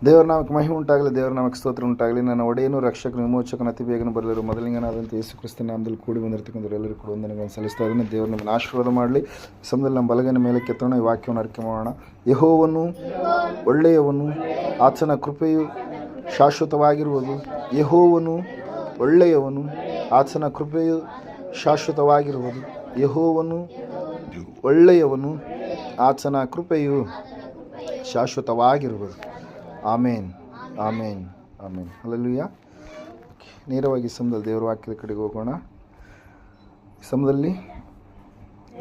ದೇವರ ನಾಮಕ್ಕೆ ಮಹಿಮೆ ಉಂಟಾಗಲಿ, ದೇವರ ನಾಮಕ್ಕೆ ಸ್ತೋತ್ರ ಉಂಟಾಗಲಿ. ನನ್ನ ಒಡೆಯನು ರಕ್ಷಕನು ವಿಮೋಚಕನ ಅತಿ ಬೇಗನೆ ಬರಲಿರು ಮೊದಲಿಂಗನಾದಂಥ ಯೇಸು ಕ್ರಿಸ್ತನ ನಾಮದಲ್ಲಿ ಕೂಡಿ ಬಂದಿರತಕ್ಕಂಥವ್ರು ಎಲ್ಲರಿಗೂ ಕೂಡ ವಂದನೆಗಳನ್ನು ಸಲ್ಲಿಸ್ತಾ ಇದ್ದೀನಿ. ದೇವರು ನಮ್ಮನ್ನು ಆಶೀರ್ವಾದ ಮಾಡಲಿ. ಸಮಯದಲ್ಲಿ ನಮ್ಮ ಬಲಗೈನ ಮೇಲೆ ಕೆತ್ತೋಣ, ಈ ವಾಕ್ಯವನ್ನು ಅರಿಕೆ ಮಾಡೋಣ. ಯೆಹೋವನು ಒಳ್ಳೆಯವನು, ಆತನ ಕೃಪೆಯು ಶಾಶ್ವತವಾಗಿರುವುದು. ಯೆಹೋವನು ಒಳ್ಳೆಯವನು, ಆತನ ಕೃಪೆಯು ಶಾಶ್ವತವಾಗಿರುವುದು. ಯೆಹೋವನು ಒಳ್ಳೆಯವನು, ಆತನ ಕೃಪೆಯು ಶಾಶ್ವತವಾಗಿರುವುದು. ಆಮೇನ್, ಆಮೇನ್, ಆಮೇನ್. ಹಲ್ಲೆಲೂಯಾ. ನೇರವಾಗಿ ಸಮಯದಲ್ಲಿ ದೇವರ ವಾಕ್ಯದ ಕಡೆಗೆ ಹೋಗೋಣ. ಸಮಯದಲ್ಲಿ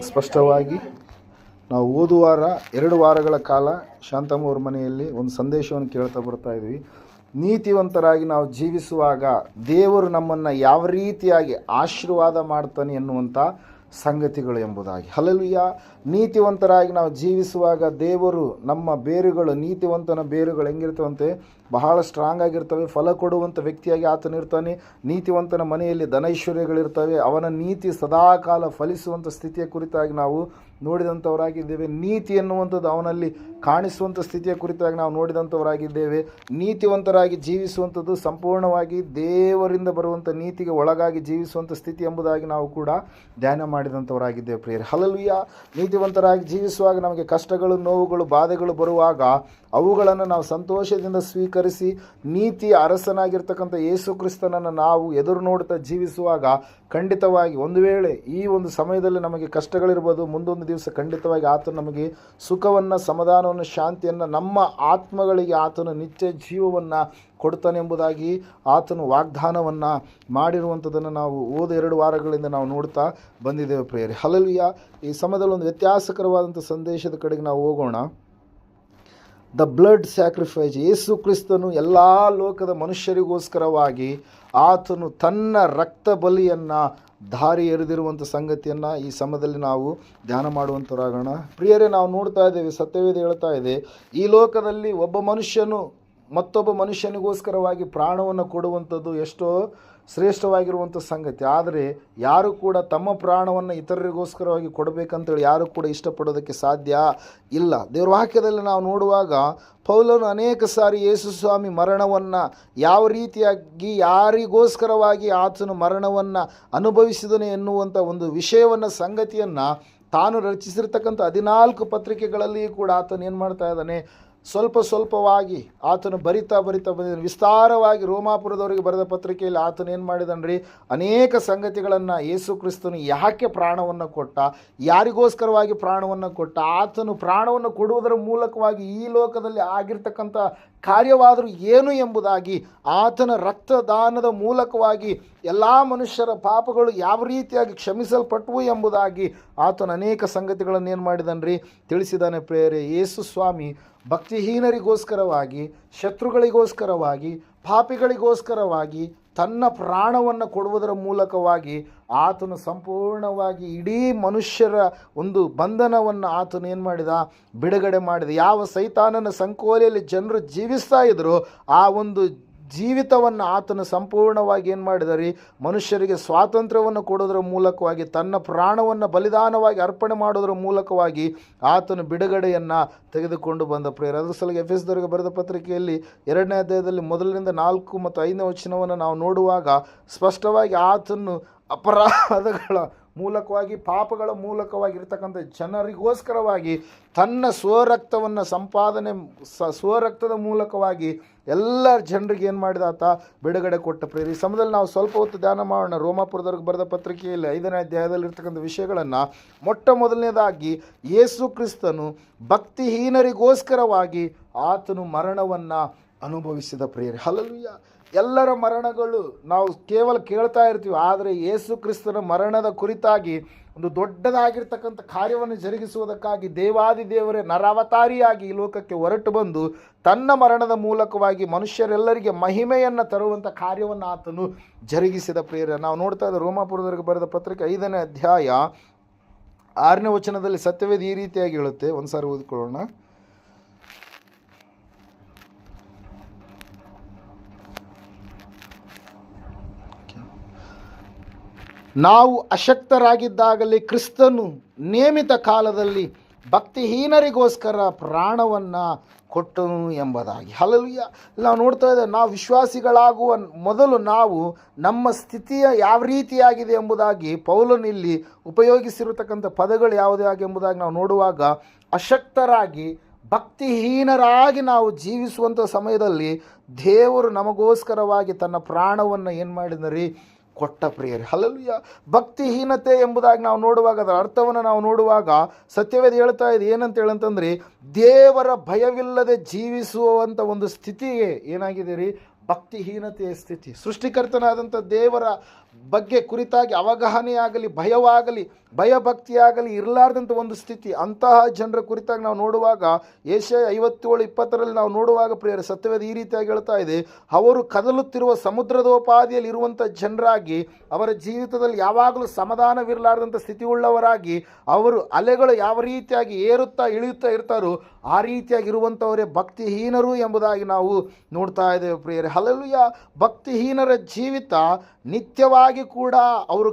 ಸ್ಪಷ್ಟವಾಗಿ ನಾವು ಓದುವಾರ 2 ವಾರಗಳ ಕಾಲ ಶಾಂತಮ್ಮ ಅವ್ರ ಮನೆಯಲ್ಲಿ ಒಂದು ಸಂದೇಶವನ್ನು ಕೇಳ್ತಾ ಬರ್ತಾ ಇದ್ವಿ. ನೀತಿವಂತರಾಗಿ ನಾವು ಜೀವಿಸುವಾಗ ದೇವರು ನಮ್ಮನ್ನು ಯಾವ ರೀತಿಯಾಗಿ ಆಶೀರ್ವಾದ ಮಾಡ್ತಾನೆ ಎನ್ನುವಂಥ ಸಂಗತಿಗಳು ಎಂಬುದಾಗಿ. ಹಲ್ಲೆಲೂಯಾ. ನೀತಿವಂತರಾಗಿ ನಾವು ಜೀವಿಸುವಾಗ ದೇವರು ನಮ್ಮ ಬೇರುಗಳು, ನೀತಿವಂತನ ಬೇರುಗಳು ಹೆಂಗಿರ್ತವಂತೆ, ಬಹಳ ಸ್ಟ್ರಾಂಗ್ ಆಗಿರ್ತವೆ. ಫಲ ಕೊಡುವಂಥ ವ್ಯಕ್ತಿಯಾಗಿ ಆತನಿರ್ತಾನೆ. ನೀತಿವಂತನ ಮನೆಯಲ್ಲಿ ಧನೈಶ್ವರ್ಯಗಳಿರ್ತವೆ. ಅವನ ನೀತಿ ಸದಾಕಾಲ ಫಲಿಸುವಂಥ ಸ್ಥಿತಿಯ ಕುರಿತಾಗಿ ನಾವು ನೋಡಿದಂಥವರಾಗಿದ್ದೇವೆ. ನೀತಿ ಎನ್ನುವಂಥದ್ದು ಅವನಲ್ಲಿ ಕಾಣಿಸುವಂಥ ಸ್ಥಿತಿಯ ಕುರಿತಾಗಿ ನಾವು ನೋಡಿದಂಥವರಾಗಿದ್ದೇವೆ. ನೀತಿವಂತರಾಗಿ ಜೀವಿಸುವಂಥದ್ದು ಸಂಪೂರ್ಣವಾಗಿ ದೇವರಿಂದ ಬರುವಂಥ ನೀತಿಗೆ ಒಳಗಾಗಿ ಜೀವಿಸುವಂಥ ಸ್ಥಿತಿ ಎಂಬುದಾಗಿ ನಾವು ಕೂಡ ಧ್ಯಾನ ಮಾಡಿದಂಥವರಾಗಿದ್ದೇವೆ ಪ್ರಿಯರೇ. ಹಲ್ಲೆಲೂಯಾ. ನೀತಿವಂತರಾಗಿ ಜೀವಿಸುವಾಗ ನಮಗೆ ಕಷ್ಟಗಳು, ನೋವುಗಳು, ಬಾಧೆಗಳು ಬರುವಾಗ ಅವುಗಳನ್ನು ನಾವು ಸಂತೋಷದಿಂದ ಸ್ವೀಕರಿಸಿ ನೀತಿಯ ಅರಸನಾಗಿರ್ತಕ್ಕಂಥ ಯೇಸು ಕ್ರಿಸ್ತನನ್ನು ನಾವು ಎದುರು ನೋಡುತ್ತಾ ಜೀವಿಸುವಾಗ ಖಂಡಿತವಾಗಿ ಒಂದು ವೇಳೆ ಈ ಒಂದು ಸಮಯದಲ್ಲಿ ನಮಗೆ ಕಷ್ಟಗಳಿರ್ಬೋದು, ಮುಂದೊಂದು ದಿವಸ ಖಂಡಿತವಾಗಿ ಆತನು ನಮಗೆ ಸುಖವನ್ನು, ಸಮಾಧಾನವನ್ನು, ಶಾಂತಿಯನ್ನು, ನಮ್ಮ ಆತ್ಮಗಳಿಗೆ ಆತನು ನಿತ್ಯ ಜೀವವನ್ನು ಕೊಡ್ತಾನೆಂಬುದಾಗಿ ಆತನು ವಾಗ್ದಾನವನ್ನು ಮಾಡಿರುವಂಥದ್ದನ್ನು ನಾವು 2 ವಾರಗಳಿಂದ ನಾವು ನೋಡ್ತಾ ಬಂದಿದ್ದೇವೆ ಪ್ರಿಯರೇ. ಹಲ್ಲೆಲೂಯಾ. ಈ ಸಮಯದಲ್ಲಿ ಒಂದು ವ್ಯತ್ಯಾಸಕರವಾದಂಥ ಸಂದೇಶದ ಕಡೆಗೆ ನಾವು ಹೋಗೋಣ. The blood sacrifice. ಯೇಸು ಕ್ರಿಸ್ತನು ಎಲ್ಲ ಲೋಕದ ಮನುಷ್ಯರಿಗೋಸ್ಕರವಾಗಿ ಆತನು ತನ್ನ ರಕ್ತ ಬಲಿಯನ್ನು ದಾರಿ ಎರೆದಿರುವಂಥ ಸಂಗತಿಯನ್ನು ಈ ಸಮಯದಲ್ಲಿ ನಾವು ಧ್ಯಾನ ಮಾಡುವಂಥವರಾಗೋಣ ಪ್ರಿಯರೇ. ನಾವು ನೋಡ್ತಾ ಇದ್ದೇವೆ, ಸತ್ಯವೇದ ಹೇಳ್ತಾ ಇದೆ, ಈ ಲೋಕದಲ್ಲಿ ಒಬ್ಬ ಮನುಷ್ಯನು ಮತ್ತೊಬ್ಬ ಮನುಷ್ಯನಿಗೋಸ್ಕರವಾಗಿ ಪ್ರಾಣವನ್ನು ಕೊಡುವಂಥದ್ದು ಎಷ್ಟೋ ಶ್ರೇಷ್ಠವಾಗಿರುವಂಥ ಸಂಗತಿ. ಆದರೆ ಯಾರು ಕೂಡ ತಮ್ಮ ಪ್ರಾಣವನ್ನು ಇತರರಿಗೋಸ್ಕರವಾಗಿ ಕೊಡಬೇಕಂತೇಳಿ ಯಾರು ಕೂಡ ಇಷ್ಟಪಡೋದಕ್ಕೆ ಸಾಧ್ಯ ಇಲ್ಲ. ದೇವರ ವಾಕ್ಯದಲ್ಲಿ ನಾವು ನೋಡುವಾಗ ಪೌಲನು ಅನೇಕ ಸಾರಿ ಯೇಸು ಸ್ವಾಮಿ ಮರಣವನ್ನು ಯಾವ ರೀತಿಯಾಗಿ ಯಾರಿಗೋಸ್ಕರವಾಗಿ ಆತನು ಮರಣವನ್ನು ಅನುಭವಿಸಿದನು ಎನ್ನುವಂಥ ಒಂದು ವಿಷಯವನ್ನು, ಸಂಗತಿಯನ್ನು ತಾನು ರಚಿಸಿರ್ತಕ್ಕಂಥ 14 ಪತ್ರಿಕೆಗಳಲ್ಲಿ ಕೂಡ ಆತನು ಏನು ಮಾಡ್ತಾ ಇದ್ದಾನೆ, ಸ್ವಲ್ಪವಾಗಿ ಆತನು ಬರಿತಾ ಬಂದಿದ್ದಾನೆ. ವಿಸ್ತಾರವಾಗಿ ರೋಮಾಪುರದವರಿಗೆ ಬರೆದ ಪತ್ರಿಕೆಯಲ್ಲಿ ಆತನು ಏನು ಮಾಡಿದನ್ರಿ, ಅನೇಕ ಸಂಗತಿಗಳನ್ನು ಯೇಸು ಕ್ರಿಸ್ತನು ಯಾಕೆ ಪ್ರಾಣವನ್ನು ಕೊಟ್ಟ, ಯಾರಿಗೋಸ್ಕರವಾಗಿ ಪ್ರಾಣವನ್ನು ಕೊಟ್ಟ, ಆತನು ಪ್ರಾಣವನ್ನು ಕೊಡುವುದರ ಮೂಲಕವಾಗಿ ಈ ಲೋಕದಲ್ಲಿ ಆಗಿರ್ತಕ್ಕಂಥ ಕಾರ್ಯವಾದರೂ ಏನು ಎಂಬುದಾಗಿ, ಆತನ ರಕ್ತದಾನದ ಮೂಲಕವಾಗಿ ಎಲ್ಲ ಮನುಷ್ಯರ ಪಾಪಗಳು ಯಾವ ರೀತಿಯಾಗಿ ಕ್ಷಮಿಸಲ್ಪಟ್ಟವು ಎಂಬುದಾಗಿ ಆತನ ಅನೇಕ ಸಂಗತಿಗಳನ್ನು ಏನು ಮಾಡಿದನ್ರಿ, ತಿಳಿಸಿದ್ದಾನೆ ಪ್ರಿಯರೇ. ಯೇಸು ಸ್ವಾಮಿ ಭಕ್ತಿಹೀನರಿಗೋಸ್ಕರವಾಗಿ, ಶತ್ರುಗಳಿಗೋಸ್ಕರವಾಗಿ, ಪಾಪಿಗಳಿಗೋಸ್ಕರವಾಗಿ ತನ್ನ ಪ್ರಾಣವನ್ನು ಕೊಡುವುದರ ಮೂಲಕವಾಗಿ ಆತನು ಸಂಪೂರ್ಣವಾಗಿ ಇಡೀ ಮನುಷ್ಯರ ಒಂದು ಬಂಧನವನ್ನು ಆತನು ಏನು ಮಾಡಿದ, ಬಿಡುಗಡೆ ಮಾಡಿದ. ಯಾವ ಸೈತಾನನ ಸಂಕೋಲೆಯಲ್ಲಿ ಜನರು ಜೀವಿಸ್ತಾ ಇದ್ರೋ ಆ ಒಂದು ಜೀವಿತವನ್ನು ಆತನು ಸಂಪೂರ್ಣವಾಗಿ ಏನು ಮಾಡಿದರಿ, ಮನುಷ್ಯರಿಗೆ ಸ್ವಾತಂತ್ರ್ಯವನ್ನು ಕೊಡೋದರ ಮೂಲಕವಾಗಿ, ತನ್ನ ಪ್ರಾಣವನ್ನು ಬಲಿದಾನವಾಗಿ ಅರ್ಪಣೆ ಮಾಡೋದರ ಮೂಲಕವಾಗಿ ಆತನು ಬಿಡುಗಡೆಯನ್ನು ತೆಗೆದುಕೊಂಡು ಬಂದ ಪ್ರಿಯರೇ. ಅದರ ಸಲುವಾಗಿ ಎಫೆಸದವರಿಗೆ ಬರೆದ ಪತ್ರಿಕೆಯಲ್ಲಿ 2ನೇ ಅಧ್ಯಾಯದಲ್ಲಿ 1ರಿಂದ 4 ಮತ್ತು 5ನೇ ವಚನವನ್ನು ನಾವು ನೋಡುವಾಗ ಸ್ಪಷ್ಟವಾಗಿ ಆತನು ಅಪರಾಧಗಳ ಮೂಲಕವಾಗಿ, ಪಾಪಗಳ ಮೂಲಕವಾಗಿರ್ತಕ್ಕಂಥ ಜನರಿಗೋಸ್ಕರವಾಗಿ ತನ್ನ ಸ್ವರಕ್ತವನ್ನು ಸ್ವರಕ್ತದ ಮೂಲಕವಾಗಿ ಎಲ್ಲ ಜನರಿಗೆ ಏನು ಮಾಡಿದ, ಆತ ಬಿಡುಗಡೆ ಕೊಟ್ಟ ಪ್ರಿಯರೇ. ಈ ಸಮಯದಲ್ಲಿ ನಾವು ಸ್ವಲ್ಪ ಹೊತ್ತು ಧ್ಯಾನ ಮಾಡೋಣ. ರೋಮಾಪುರದವ್ರಿಗೆ ಬರೆದ ಪತ್ರಿಕೆಯಲ್ಲಿ 5ನೇ ಅಧ್ಯಾಯದಲ್ಲಿರ್ತಕ್ಕಂಥ ವಿಷಯಗಳನ್ನು. ಮೊದಲನೇದಾಗಿ ಯೇಸು ಕ್ರಿಸ್ತನು ಭಕ್ತಿಹೀನರಿಗೋಸ್ಕರವಾಗಿ ಆತನು ಮರಣವನ್ನು ಅನುಭವಿಸಿದ ಪ್ರಿಯರೇ. ಹಲ್ಲೆಲೂಯಾ. ಎಲ್ಲರ ಮರಣಗಳು ನಾವು ಕೇವಲ ಕೇಳ್ತಾ ಇರ್ತೀವಿ, ಆದರೆ ಯೇಸು ಕ್ರಿಸ್ತನ ಮರಣದ ಕುರಿತಾಗಿ ಒಂದು ದೊಡ್ಡದಾಗಿರ್ತಕ್ಕಂಥ ಕಾರ್ಯವನ್ನು ಜರುಗಿಸುವುದಕ್ಕಾಗಿ ದೇವಾದಿದೇವರೇ ನರಾವತಾರಿಯಾಗಿ ಈ ಲೋಕಕ್ಕೆ ಹೊರಟು ಬಂದು ತನ್ನ ಮರಣದ ಮೂಲಕವಾಗಿ ಮನುಷ್ಯರೆಲ್ಲರಿಗೆ ಮಹಿಮೆಯನ್ನು ತರುವಂಥ ಕಾರ್ಯವನ್ನು ಆತನು ಜರುಗಿಸಿದ ಪ್ರಿಯರೇ. ನಾವು ನೋಡ್ತಾ ಇದ್ದ ರೋಮಾಪುರದವರಿಗೆ ಬರೆದ ಪತ್ರಿಕೆ 5ನೇ ಅಧ್ಯಾಯ 6ನೇ ವಚನದಲ್ಲಿ ಸತ್ಯವೇದ ಈ ರೀತಿಯಾಗಿ ಹೇಳುತ್ತೆ. ಒಂದು ಸಾರಿ ಓದಿಕೊಳ್ಳೋಣ. ನಾವು ಅಶಕ್ತರಾಗಿದ್ದಾಗಲೇ ಕ್ರಿಸ್ತನು ನೇಮಿತ ಕಾಲದಲ್ಲಿ ಭಕ್ತಿಹೀನರಿಗೋಸ್ಕರ ಪ್ರಾಣವನ್ನು ಕೊಟ್ಟನು ಎಂಬುದಾಗಿ. ಹಲ್ಲೆಲೂಯಾ. ನಾವು ನೋಡ್ತಾ ಇದ್ದೇವೆ, ನಾವು ವಿಶ್ವಾಸಿಗಳಾಗುವ ಮೊದಲು ನಾವು ನಮ್ಮ ಸ್ಥಿತಿಯ ಯಾವ ರೀತಿಯಾಗಿದೆ ಎಂಬುದಾಗಿ ಪೌಲನು ಇಲ್ಲಿ ಉಪಯೋಗಿಸಿರತಕ್ಕಂಥ ಪದಗಳು ಯಾವುದಾಗಿ ಎಂಬುದಾಗಿ ನಾವು ನೋಡುವಾಗ, ಅಶಕ್ತರಾಗಿ ಭಕ್ತಿಹೀನರಾಗಿ ನಾವು ಜೀವಿಸುವಂಥ ಸಮಯದಲ್ಲಿ ದೇವರು ನಮಗೋಸ್ಕರವಾಗಿ ತನ್ನ ಪ್ರಾಣವನ್ನು ಏನು ಮಾಡಿದರಿ, ಕೊಟ್ಟ ಪ್ರಿಯರೇ. ಹಲ್ಲೆಲೂಯಾ. ಭಕ್ತಿಹೀನತೆ ಎಂಬುದಾಗಿ ನಾವು ನೋಡುವಾಗ, ಅದರ ಅರ್ಥವನ್ನು ನಾವು ನೋಡುವಾಗ ಸತ್ಯವೇದ ಹೇಳ್ತಾ ಇದೆ ಏನಂತ ಹೇಳಂತಂದ್ರೆ, ದೇವರ ಭಯವಿಲ್ಲದೆ ಜೀವಿಸುವಂಥ ಒಂದು ಸ್ಥಿತಿಗೆ ಏನಾಗಿದೆ ರೀ, ಭಕ್ತಿಹೀನತೆಯ ಸ್ಥಿತಿ. ಸೃಷ್ಟಿಕರ್ತನಾದಂಥ ದೇವರ ಬಗ್ಗೆ ಕುರಿತಾಗಿ ಅವಗಾಹನೆಯಾಗಲಿ, ಭಯವಾಗಲಿ, ಭಯಭಕ್ತಿಯಾಗಲಿ ಇರಲಾರ್ದಂಥ ಒಂದು ಸ್ಥಿತಿ. ಅಂತಹ ಜನರ ಕುರಿತಾಗಿ ನಾವು ನೋಡುವಾಗ ಏಷ್ಯ 57:20 ನಾವು ನೋಡುವಾಗ ಪ್ರಿಯರ, ಸತ್ಯವೇದ ಈ ರೀತಿಯಾಗಿ ಹೇಳ್ತಾ ಇದೆ, ಅವರು ಕದಲುತ್ತಿರುವ ಸಮುದ್ರದೋಪಾದಿಯಲ್ಲಿ ಇರುವಂಥ ಜನರಾಗಿ, ಅವರ ಜೀವಿತದಲ್ಲಿ ಯಾವಾಗಲೂ ಸಮಾಧಾನವಿರಲಾರ್ದಂಥ ಸ್ಥಿತಿ ಉಳ್ಳವರಾಗಿ, ಅವರು ಅಲೆಗಳು ಯಾವ ರೀತಿಯಾಗಿ ಏರುತ್ತಾ ಇಳಿಯುತ್ತಾ ಇರ್ತಾರೋ ಆ ರೀತಿಯಾಗಿ ಇರುವಂಥವರೇ ಭಕ್ತಿಹೀನರು ಎಂಬುದಾಗಿ ನಾವು ನೋಡ್ತಾ ಇದ್ದೇವೆ ಪ್ರಿಯರೇ. ಹಲ್ಲೆಲೂಯಾ. ಭಕ್ತಿಹೀನರ ಜೀವಿತ ನಿತ್ಯವಾಗಿ ಕೂಡ ಅವರು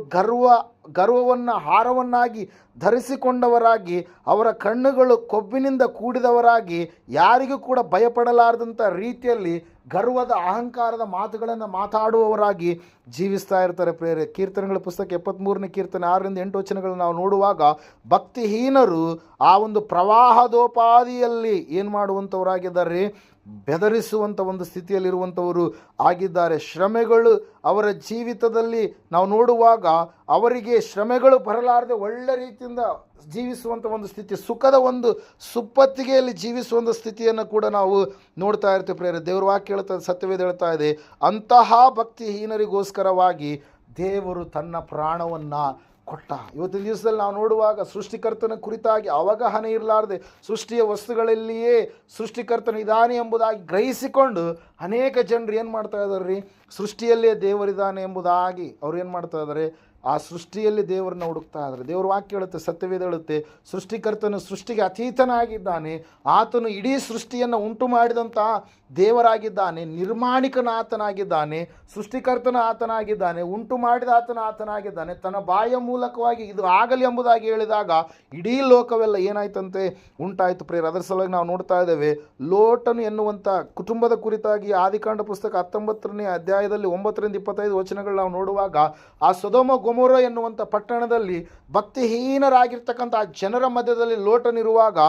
ಗರ್ವವನ್ನು ಹಾರವನ್ನಾಗಿ ಧರಿಸಿಕೊಂಡವರಾಗಿ, ಅವರ ಕಣ್ಣುಗಳು ಕೊಬ್ಬಿನಿಂದ ಕೂಡಿದವರಾಗಿ, ಯಾರಿಗೂ ಕೂಡ ಭಯಪಡಲಾರದಂಥ ರೀತಿಯಲ್ಲಿ ಗರ್ವದ ಅಹಂಕಾರದ ಮಾತುಗಳನ್ನು ಮಾತಾಡುವವರಾಗಿ ಜೀವಿಸ್ತಾ ಇರ್ತಾರೆ ಪ್ರೇರೆ. ಕೀರ್ತನೆಗಳ ಪುಸ್ತಕ 73ನೇ ಕೀರ್ತನೆ 6-8 ನಾವು ನೋಡುವಾಗ, ಭಕ್ತಿಹೀನರು ಆ ಒಂದು ಪ್ರವಾಹದೋಪಾದಿಯಲ್ಲಿ ಏನು ಮಾಡುವಂಥವರಾಗಿದ್ದಾರೆ, ಬೆದರಿಸುವಂಥ ಒಂದು ಸ್ಥಿತಿಯಲ್ಲಿರುವಂಥವರು ಆಗಿದ್ದಾರೆ. ಶ್ರಮೆಗಳು ಅವರ ಜೀವಿತದಲ್ಲಿ ನಾವು ನೋಡುವಾಗ ಅವರಿಗೆ ಶ್ರಮೆಗಳು ಬರಲಾರದೆ ಒಳ್ಳೆ ರೀತಿಯಿಂದ ಜೀವಿಸುವಂಥ ಒಂದು ಸ್ಥಿತಿ, ಸುಖದ ಒಂದು ಸುಪ್ಪತ್ತಿಗೆಯಲ್ಲಿ ಜೀವಿಸುವಂಥ ಸ್ಥಿತಿಯನ್ನು ಕೂಡ ನಾವು ನೋಡ್ತಾ ಇರ್ತೀವಿ ಪ್ರೇರೆ. ದೇವರ ವಾಕ್ಯ ಹೇಳ್ತಾ, ಸತ್ಯವೇದ ಹೇಳ್ತಾ ಇದೆ, ಅಂತಹ ಭಕ್ತಿಹೀನರಿಗೋಸ್ಕರವಾಗಿ ದೇವರು ತನ್ನ ಪ್ರಾಣವನ್ನು ಕೊಟ್ಟ. ಇವತ್ತಿನ ದಿವಸದಲ್ಲಿ ನಾವು ನೋಡುವಾಗ ಸೃಷ್ಟಿಕರ್ತನ ಕುರಿತಾಗಿ ಅವಗಾಹನೆ ಇರಲಾರದೆ, ಸೃಷ್ಟಿಯ ವಸ್ತುಗಳಲ್ಲಿಯೇ ಸೃಷ್ಟಿಕರ್ತನ ಇದ್ದಾನೆ ಎಂಬುದಾಗಿ ಗ್ರಹಿಸಿಕೊಂಡು ಅನೇಕ ಜನರು ಏನು ಮಾಡ್ತಾ ಇದ್ದಾರೆ ರೀ, ಸೃಷ್ಟಿಯಲ್ಲೇ ದೇವರಿದ್ದಾನೆ ಎಂಬುದಾಗಿ ಅವ್ರು ಏನು ಮಾಡ್ತಾ ಇದ್ದಾರೆ, ಆ ಸೃಷ್ಟಿಯಲ್ಲಿ ದೇವರನ್ನ ಹುಡುಕ್ತಾ ಇದ್ದಾರೆ. ದೇವರ ವಾಕ್ಯ ಹೇಳುತ್ತೆ, ಸತ್ಯವೇದ ಹೇಳುತ್ತೆ, ಸೃಷ್ಟಿಕರ್ತನು ಸೃಷ್ಟಿಗೆ ಅತೀತನಾಗಿದ್ದಾನೆ, ಆತನು ಇಡೀ ಸೃಷ್ಟಿಯನ್ನು ಉಂಟು ಮಾಡಿದಂಥ ದೇವರಾಗಿದ್ದಾನೆ, ನಿರ್ಮಾಣಿಕನ ಆತನಾಗಿದ್ದಾನೆ, ಸೃಷ್ಟಿಕರ್ತನ ಆತನಾಗಿದ್ದಾನೆ, ಉಂಟು ಮಾಡಿದ ಆತನಾಗಿದ್ದಾನೆ. ತನ್ನ ಬಾಯ ಮೂಲಕವಾಗಿ ಇದು ಆಗಲಿ ಎಂಬುದಾಗಿ ಹೇಳಿದಾಗ ಇಡೀ ಲೋಕವೆಲ್ಲ ಏನಾಯ್ತಂತೆ, ಉಂಟಾಯಿತು ಪ್ರೇರ. ಅದರ ಸಲುವಾಗಿ ನಾವು ನೋಡ್ತಾ ಇದ್ದೇವೆ, ಲೋಟನು ಎನ್ನುವಂಥ ಕುಟುಂಬದ ಕುರಿತಾಗಿ ಆದಿಕಾಂಡ ಪುಸ್ತಕ 19ನೇ ಅಧ್ಯಾಯದಲ್ಲಿ 9-25 ನಾವು ನೋಡುವಾಗ, ಆ ಸೊದೋಮ ಗೊಮೋರ ಎನ್ನುವಂಥ ಪಟ್ಟಣದಲ್ಲಿ ಭಕ್ತಿಹೀನರಾಗಿರ್ತಕ್ಕಂಥ ಆ ಜನರ ಮಧ್ಯದಲ್ಲಿ ಲೋಟನಿರುವಾಗ,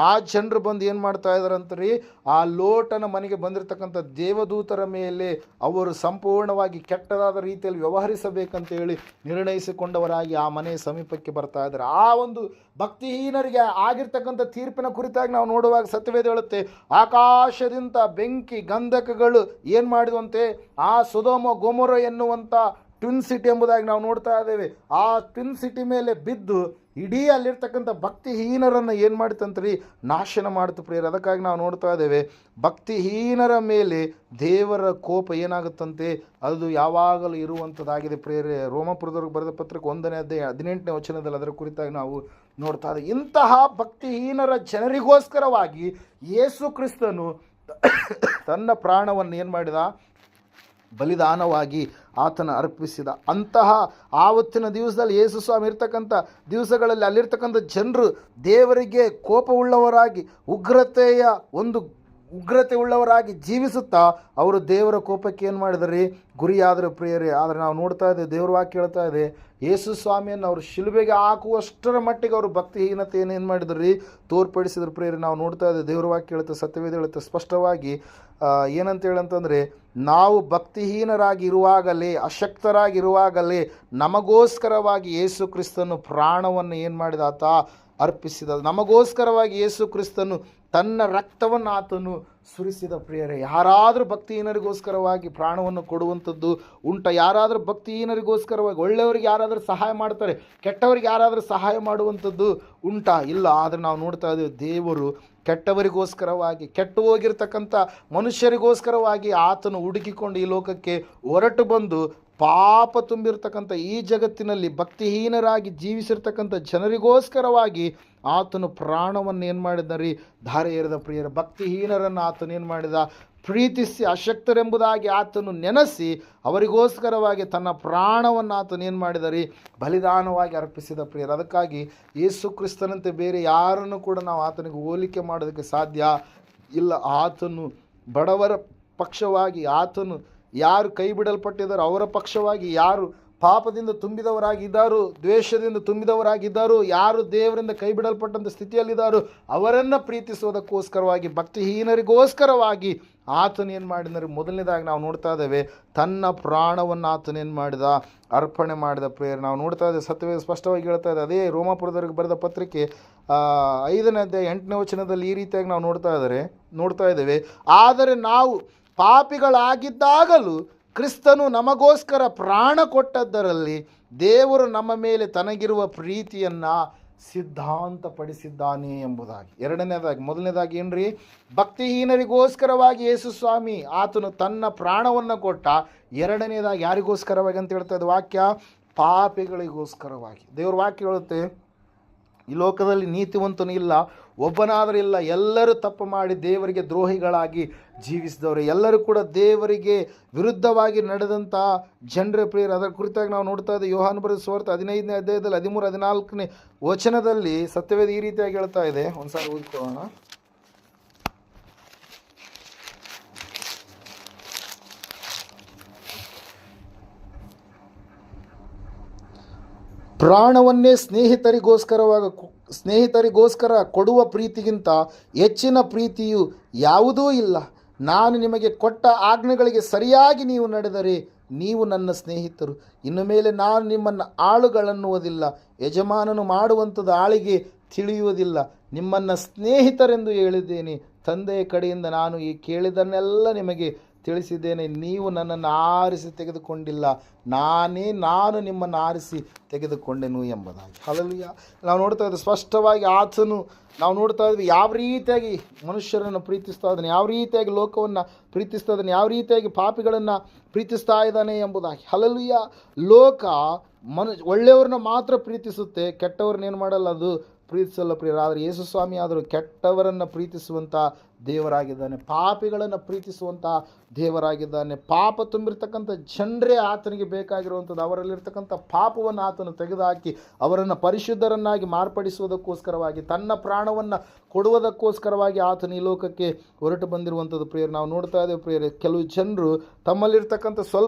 ಆ ಜನರು ಬಂದು ಏನು ಮಾಡ್ತಾ ಇದ್ದಾರಂತ್ರಿ, ಆ ಲೋಟನ ಮನೆಗೆ ಬಂದಿರತಕ್ಕಂಥ ದೇವದೂತರ ಮೇಲೆ ಅವರು ಸಂಪೂರ್ಣವಾಗಿ ಕೆಟ್ಟದಾದ ರೀತಿಯಲ್ಲಿ ವ್ಯವಹರಿಸಬೇಕಂತ ಹೇಳಿ ನಿರ್ಣಯಿಸಿಕೊಂಡವರಾಗಿ ಆ ಮನೆಯ ಸಮೀಪಕ್ಕೆ ಬರ್ತಾ ಇದ್ದಾರೆ. ಆ ಒಂದು ಭಕ್ತಿಹೀನರಿಗೆ ಆಗಿರ್ತಕ್ಕಂಥ ತೀರ್ಪಿನ ಕುರಿತಾಗಿ ನಾವು ನೋಡುವಾಗ ಸತ್ಯವೇದ ಹೇಳುತ್ತೆ, ಆಕಾಶದಿಂದ ಬೆಂಕಿ ಗಂಧಕಗಳು ಏನು ಮಾಡಿದಂತೆ ಆ ಸೊದೋಮ ಗೊಮೋರ ಎನ್ನುವಂಥ ಟ್ವಿನ್ ಸಿಟಿ ಎಂಬುದಾಗಿ ನಾವು ನೋಡ್ತಾ ಇದ್ದೇವೆ. ಆ ಟ್ವಿನ್ ಸಿಟಿ ಮೇಲೆ ಬಿದ್ದು ಇಡೀ ಅಲ್ಲಿರ್ತಕ್ಕಂಥ ಭಕ್ತಿಹೀನರನ್ನು ಏನು ಮಾಡಿತಂತ್ರಿ, ನಾಶನ ಮಾಡ್ತು ಪ್ರಿಯರು. ಅದಕ್ಕಾಗಿ ನಾವು ನೋಡ್ತಾ ಇದ್ದೇವೆ, ಭಕ್ತಿಹೀನರ ಮೇಲೆ ದೇವರ ಕೋಪ ಏನಾಗುತ್ತಂತೆ, ಅದು ಯಾವಾಗಲೂ ಇರುವಂಥದ್ದಾಗಿದೆ ಪ್ರಿಯರೇ. ರೋಮಪುರದವ್ರಿಗೆ ಬರೆದ ಪತ್ರಕ್ಕೆ 1ನೇ ಅಧ್ಯಾಯ 18ನೇ ವಚನದಲ್ಲಿ ಅದರ ಕುರಿತಾಗಿ ನಾವು ನೋಡ್ತಾ ಇದ್ದೇವೆ. ಇಂತಹ ಭಕ್ತಿಹೀನರ ಜನರಿಗೋಸ್ಕರವಾಗಿ ಯೇಸು ಕ್ರಿಸ್ತನು ತನ್ನ ಪ್ರಾಣವನ್ನು ಏನು ಮಾಡಿದ, ಬಲಿದಾನವಾಗಿ ಆತನ ಅರ್ಪಿಸಿದ. ಅಂತಹ ಆವತ್ತಿನ ದಿವಸದಲ್ಲಿ ಯೇಸು ಸ್ವಾಮಿ ಇರ್ತಕ್ಕಂಥ ದಿವಸಗಳಲ್ಲಿ ಅಲ್ಲಿರ್ತಕ್ಕಂಥ ಜನರು ದೇವರಿಗೆ ಕೋಪವುಳ್ಳವರಾಗಿ ಉಗ್ರತೆ ಉಳ್ಳವರಾಗಿ ಜೀವಿಸುತ್ತಾ ಅವರು ದೇವರ ಕೋಪಕ್ಕೆ ಏನು ಮಾಡಿದ್ರಿ, ಗುರಿಯಾದರು ಪ್ರಿಯರೇ. ಆದರೆ ನಾವು ನೋಡ್ತಾ ಇದ್ದೇವೆ, ದೇವರ ವಾಕ್ಯ ಹೇಳ್ತಾ ಇದೆ, ಯೇಸು ಸ್ವಾಮಿಯನ್ನು ಅವರು ಶಿಲುಬೆಗೆ ಹಾಕುವಷ್ಟರ ಮಟ್ಟಿಗೆ ಅವರು ಭಕ್ತಿಹೀನತೆಯನ್ನು ಏನು ಮಾಡಿದ್ರಿ, ತೋರ್ಪಡಿಸಿದ್ರು ಪ್ರಿಯರೇ. ನಾವು ನೋಡ್ತಾ ಇದ್ದೇವೆ, ದೇವರ ವಾಕ್ಯ ಹೇಳುತ್ತೆ, ಸತ್ಯವೇದ ಹೇಳುತ್ತೆ ಸ್ಪಷ್ಟವಾಗಿ, ಏನಂತ ಹೇಳಂತಂದರೆ, ನಾವು ಭಕ್ತಿಹೀನರಾಗಿ ಇರುವಾಗಲೇ, ಅಶಕ್ತರಾಗಿರುವಾಗಲೇ ನಮಗೋಸ್ಕರವಾಗಿ ಯೇಸು ಕ್ರಿಸ್ತನು ಪ್ರಾಣವನ್ನು ಏನು ಮಾಡಿದ, ಆತ ಅರ್ಪಿಸಿದ. ನಮಗೋಸ್ಕರವಾಗಿ ಯೇಸು ಕ್ರಿಸ್ತನು ತನ್ನ ರಕ್ತವನ್ನು ಆತನು ಸುರಿಸಿದ ಪ್ರಿಯರೇ. ಯಾರಾದರೂ ಭಕ್ತಿಹೀನರಿಗೋಸ್ಕರವಾಗಿ ಪ್ರಾಣವನ್ನು ಕೊಡುವಂಥದ್ದು ಉಂಟ? ಯಾರಾದರೂ ಭಕ್ತಿಹೀನರಿಗೋಸ್ಕರವಾಗಿ, ಒಳ್ಳೆಯವರಿಗೆ ಯಾರಾದರೂ ಸಹಾಯ ಮಾಡ್ತಾರೆ, ಕೆಟ್ಟವರಿಗೆ ಯಾರಾದರೂ ಸಹಾಯ ಮಾಡುವಂಥದ್ದು ಉಂಟಾ? ಇಲ್ಲ. ಆದರೆ ನಾವು ನೋಡ್ತಾ ಇದ್ದೇವೆ, ದೇವರು ಕೆಟ್ಟವರಿಗೋಸ್ಕರವಾಗಿ, ಕೆಟ್ಟು ಹೋಗಿರ್ತಕ್ಕಂಥ ಮನುಷ್ಯರಿಗೋಸ್ಕರವಾಗಿ ಆತನು ಹುಡುಕಿಕೊಂಡು ಈ ಲೋಕಕ್ಕೆ ಹೊರಟು ಬಂದು ಪಾಪ ತುಂಬಿರ್ತಕ್ಕಂಥ ಈ ಜಗತ್ತಿನಲ್ಲಿ ಭಕ್ತಿಹೀನರಾಗಿ ಜೀವಿಸಿರ್ತಕ್ಕಂಥ ಜನರಿಗೋಸ್ಕರವಾಗಿ ಆತನು ಪ್ರಾಣವನ್ನು ಏನು ಮಾಡಿದ ರೀ, ಧಾರೆ ಎರೆದ ಪ್ರಿಯರ. ಭಕ್ತಿಹೀನರನ್ನು ಆತನು ಏನು ಮಾಡಿದ, ಪ್ರೀತಿಸಿ ಅಶಕ್ತರೆಂಬುದಾಗಿ ಆತನು ನೆನೆಸಿ ಅವರಿಗೋಸ್ಕರವಾಗಿ ತನ್ನ ಪ್ರಾಣವನ್ನು ಆತನು ಏನು ಮಾಡಿದರೆ ಬಲಿದಾನವಾಗಿ ಅರ್ಪಿಸಿದ ಪ್ರಿಯರು. ಅದಕ್ಕಾಗಿ ಯೇಸು ಕ್ರಿಸ್ತನಂತೆ ಬೇರೆ ಯಾರನ್ನು ಕೂಡ ನಾವು ಆತನಿಗೆ ಹೋಲಿಕೆ ಮಾಡೋದಕ್ಕೆ ಸಾಧ್ಯ ಇಲ್ಲ. ಆತನು ಬಡವರ ಪಕ್ಷವಾಗಿ, ಆತನು ಯಾರು ಕೈ ಬಿಡಲ್ಪಟ್ಟಿದ್ದಾರೋ ಅವರ ಪಕ್ಷವಾಗಿ, ಯಾರು ಪಾಪದಿಂದ ತುಂಬಿದವರಾಗಿದ್ದಾರೋ, ದ್ವೇಷದಿಂದ ತುಂಬಿದವರಾಗಿದ್ದಾರೋ, ಯಾರು ದೇವರಿಂದ ಕೈ ಬಿಡಲ್ಪಟ್ಟಂಥ ಸ್ಥಿತಿಯಲ್ಲಿದ್ದಾರೋ ಅವರನ್ನು ಪ್ರೀತಿಸೋದಕ್ಕೋಸ್ಕರವಾಗಿ, ಭಕ್ತಿಹೀನರಿಗೋಸ್ಕರವಾಗಿ ಆತನು ಏನು ಮಾಡಿದರೆ ಮೊದಲನೇದಾಗಿ ನಾವು ನೋಡ್ತಾ ಇದ್ದೇವೆ ತನ್ನ ಪ್ರಾಣವನ್ನು ಆತನು ಏನು ಮಾಡಿದ, ಅರ್ಪಣೆ ಮಾಡಿದ ಪ್ರೇಯರ್ ನಾವು ನೋಡ್ತಾ ಇದ್ದೇವೆ. ಸತ್ಯವೇದ ಸ್ಪಷ್ಟವಾಗಿ ಹೇಳ್ತಾ ಇದೆ. ಅದೇ ರೋಮಾಪುರದವರಿಗೆ ಬರೆದ ಪತ್ರಿಕೆ 5ನೇ ಅಧ್ಯಾಯ 8ನೇ ವಚನದಲ್ಲಿ ಈ ರೀತಿಯಾಗಿ ನಾವು ನೋಡ್ತಾ ಇದ್ದೇವೆ. ಆದರೆ ನಾವು ಪಾಪಿಗಳಾಗಿದ್ದಾಗಲೂ ಕ್ರಿಸ್ತನು ನಮಗೋಸ್ಕರ ಪ್ರಾಣ ಕೊಟ್ಟದ್ದರಲ್ಲಿ ದೇವರು ನಮ್ಮ ಮೇಲೆ ತನಗಿರುವ ಪ್ರೀತಿಯನ್ನು ಸಿದ್ಧಾಂತಪಡಿಸಿದ್ದಾನೆ ಎಂಬುದಾಗಿ. ಮೊದಲನೇದಾಗಿ ಏನ್ರಿ, ಭಕ್ತಿಹೀನರಿಗೋಸ್ಕರವಾಗಿ ಯೇಸು ಸ್ವಾಮಿ ಆತನು ತನ್ನ ಪ್ರಾಣವನ್ನು ಕೊಟ್ಟ. ಎರಡನೇದಾಗಿ ಯಾರಿಗೋಸ್ಕರವಾಗಿ ಅಂತ ಹೇಳ್ತಾ ಇದ್ದ ವಾಕ್ಯ, ಪಾಪಿಗಳಿಗೋಸ್ಕರವಾಗಿ. ದೇವ್ರ ವಾಕ್ಯ ಹೇಳುತ್ತೆ, ಈ ಲೋಕದಲ್ಲಿ ನೀತಿವಂತನು ಇಲ್ಲ, ಒಬ್ಬನಾದರೂ ಇಲ್ಲ, ಎಲ್ಲರೂ ತಪ್ಪು ಮಾಡಿ ದೇವರಿಗೆ ದ್ರೋಹಿಗಳಾಗಿ ಜೀವಿಸಿದವರು, ಎಲ್ಲರೂ ಕೂಡ ದೇವರಿಗೆ ವಿರುದ್ಧವಾಗಿ ನಡೆದಂಥ ಜನರ ಪ್ರಿಯರು. ಅದರ ಕುರಿತಾಗಿ ನಾವು ನೋಡ್ತಾ ಇದ್ದೇವೆ. ಯೋಹಾನ ಬರೆದ ಸುವಾರ್ತೆ 15ನೇ ಅಧ್ಯಾಯದಲ್ಲಿ 13-14ನೇ ವಚನದಲ್ಲಿ ಸತ್ಯವೇದ ಈ ರೀತಿಯಾಗಿ ಹೇಳ್ತಾ ಇದೆ. ಒಂದ್ಸಾರಿ ಓದ್ಕೊಳ್ಳೋಣ. ಪ್ರಾಣವನ್ನೇ ಸ್ನೇಹಿತರಿಗೋಸ್ಕರ ಕೊಡುವ ಪ್ರೀತಿಗಿಂತ ಹೆಚ್ಚಿನ ಪ್ರೀತಿಯು ಯಾವುದೂ ಇಲ್ಲ. ನಾನು ನಿಮಗೆ ಕೊಟ್ಟ ಆಜ್ಞೆಗಳಿಗೆ ಸರಿಯಾಗಿ ನೀವು ನಡೆದರೆ ನೀವು ನನ್ನ ಸ್ನೇಹಿತರು. ಇನ್ನು ಮೇಲೆ ನಾನು ನಿಮ್ಮನ್ನು ಆಳುಗಳನ್ನುವುದಿಲ್ಲ, ಯಜಮಾನನು ಮಾಡುವಂಥದ್ದು ಆಳಿಗೆ ತಿಳಿಯುವುದಿಲ್ಲ. ನಿಮ್ಮನ್ನು ಸ್ನೇಹಿತರೆಂದು ಹೇಳಿದ್ದೇನೆ. ತಂದೆಯ ಕಡೆಯಿಂದ ನಾನು ಈ ಕೇಳಿದನ್ನೆಲ್ಲ ನಿಮಗೆ ತಿಳಿಸಿದ್ದೇನೆ. ನೀವು ನನ್ನನ್ನು ಆರಿಸಿ ತೆಗೆದುಕೊಂಡಿಲ್ಲ, ನಾನು ನಿಮ್ಮನ್ನು ಆರಿಸಿ ತೆಗೆದುಕೊಂಡೆನು ಎಂಬುದಾಗಿ. ಹಲ್ಲೆಲೂಯಾ. ನಾವು ನೋಡ್ತಾ ಇದ್ದೀವಿ ಸ್ಪಷ್ಟವಾಗಿ ನಾವು ನೋಡ್ತಾ ಇದ್ವಿ ಯಾವ ರೀತಿಯಾಗಿ ಮನುಷ್ಯರನ್ನು ಪ್ರೀತಿಸ್ತಾ ಇದ್ದಾನೆ, ಯಾವ ರೀತಿಯಾಗಿ ಲೋಕವನ್ನು ಪ್ರೀತಿಸ್ತಾ ಇದ್ದಾನೆ, ಯಾವ ರೀತಿಯಾಗಿ ಪಾಪಿಗಳನ್ನು ಪ್ರೀತಿಸ್ತಾ ಇದ್ದಾನೆ ಎಂಬುದಾಗಿ. ಹಲ್ಲೆಲೂಯಾ. ಲೋಕ ಒಳ್ಳೆಯವ್ರನ್ನ ಮಾತ್ರ ಪ್ರೀತಿಸುತ್ತೆ, ಕೆಟ್ಟವ್ರನ್ನ ಏನು ಮಾಡಲ್ಲ, ಅದು ಪ್ರೀತಿಸಲ್ಲ ಪ್ರಿಯರು. ಆದರೆ ಯೇಸು ಸ್ವಾಮಿ ಆದರೂ ಕೆಟ್ಟವರನ್ನು ಪ್ರೀತಿಸುವಂಥ ದೇವರಾಗಿದ್ದಾನೆ, ಪಾಪಿಗಳನ್ನು ಪ್ರೀತಿಸುವಂಥ ದೇವರಾಗಿದ್ದಾನೆ. ಪಾಪ ತುಂಬಿರ್ತಕ್ಕಂಥ ಜನರೇ ಆತನಿಗೆ ಬೇಕಾಗಿರುವಂಥದ್ದು. ಅವರಲ್ಲಿರ್ತಕ್ಕಂಥ ಪಾಪವನ್ನು ಆತನು ತೆಗೆದುಹಾಕಿ ಅವರನ್ನು ಪರಿಶುದ್ಧರನ್ನಾಗಿ ಮಾರ್ಪಡಿಸುವುದಕ್ಕೋಸ್ಕರವಾಗಿ, ತನ್ನ ಪ್ರಾಣವನ್ನು ಕೊಡುವುದಕ್ಕೋಸ್ಕರವಾಗಿ ಆತನು ಈ ಲೋಕಕ್ಕೆ ಹೊರಟು ಬಂದಿರುವಂಥದ್ದು ಪ್ರಿಯರು. ನಾವು ನೋಡ್ತಾ ಇದ್ದೇವೆ ಪ್ರಿಯರೇ, ಕೆಲವು ಜನರು ತಮ್ಮಲ್ಲಿರ್ತಕ್ಕಂಥ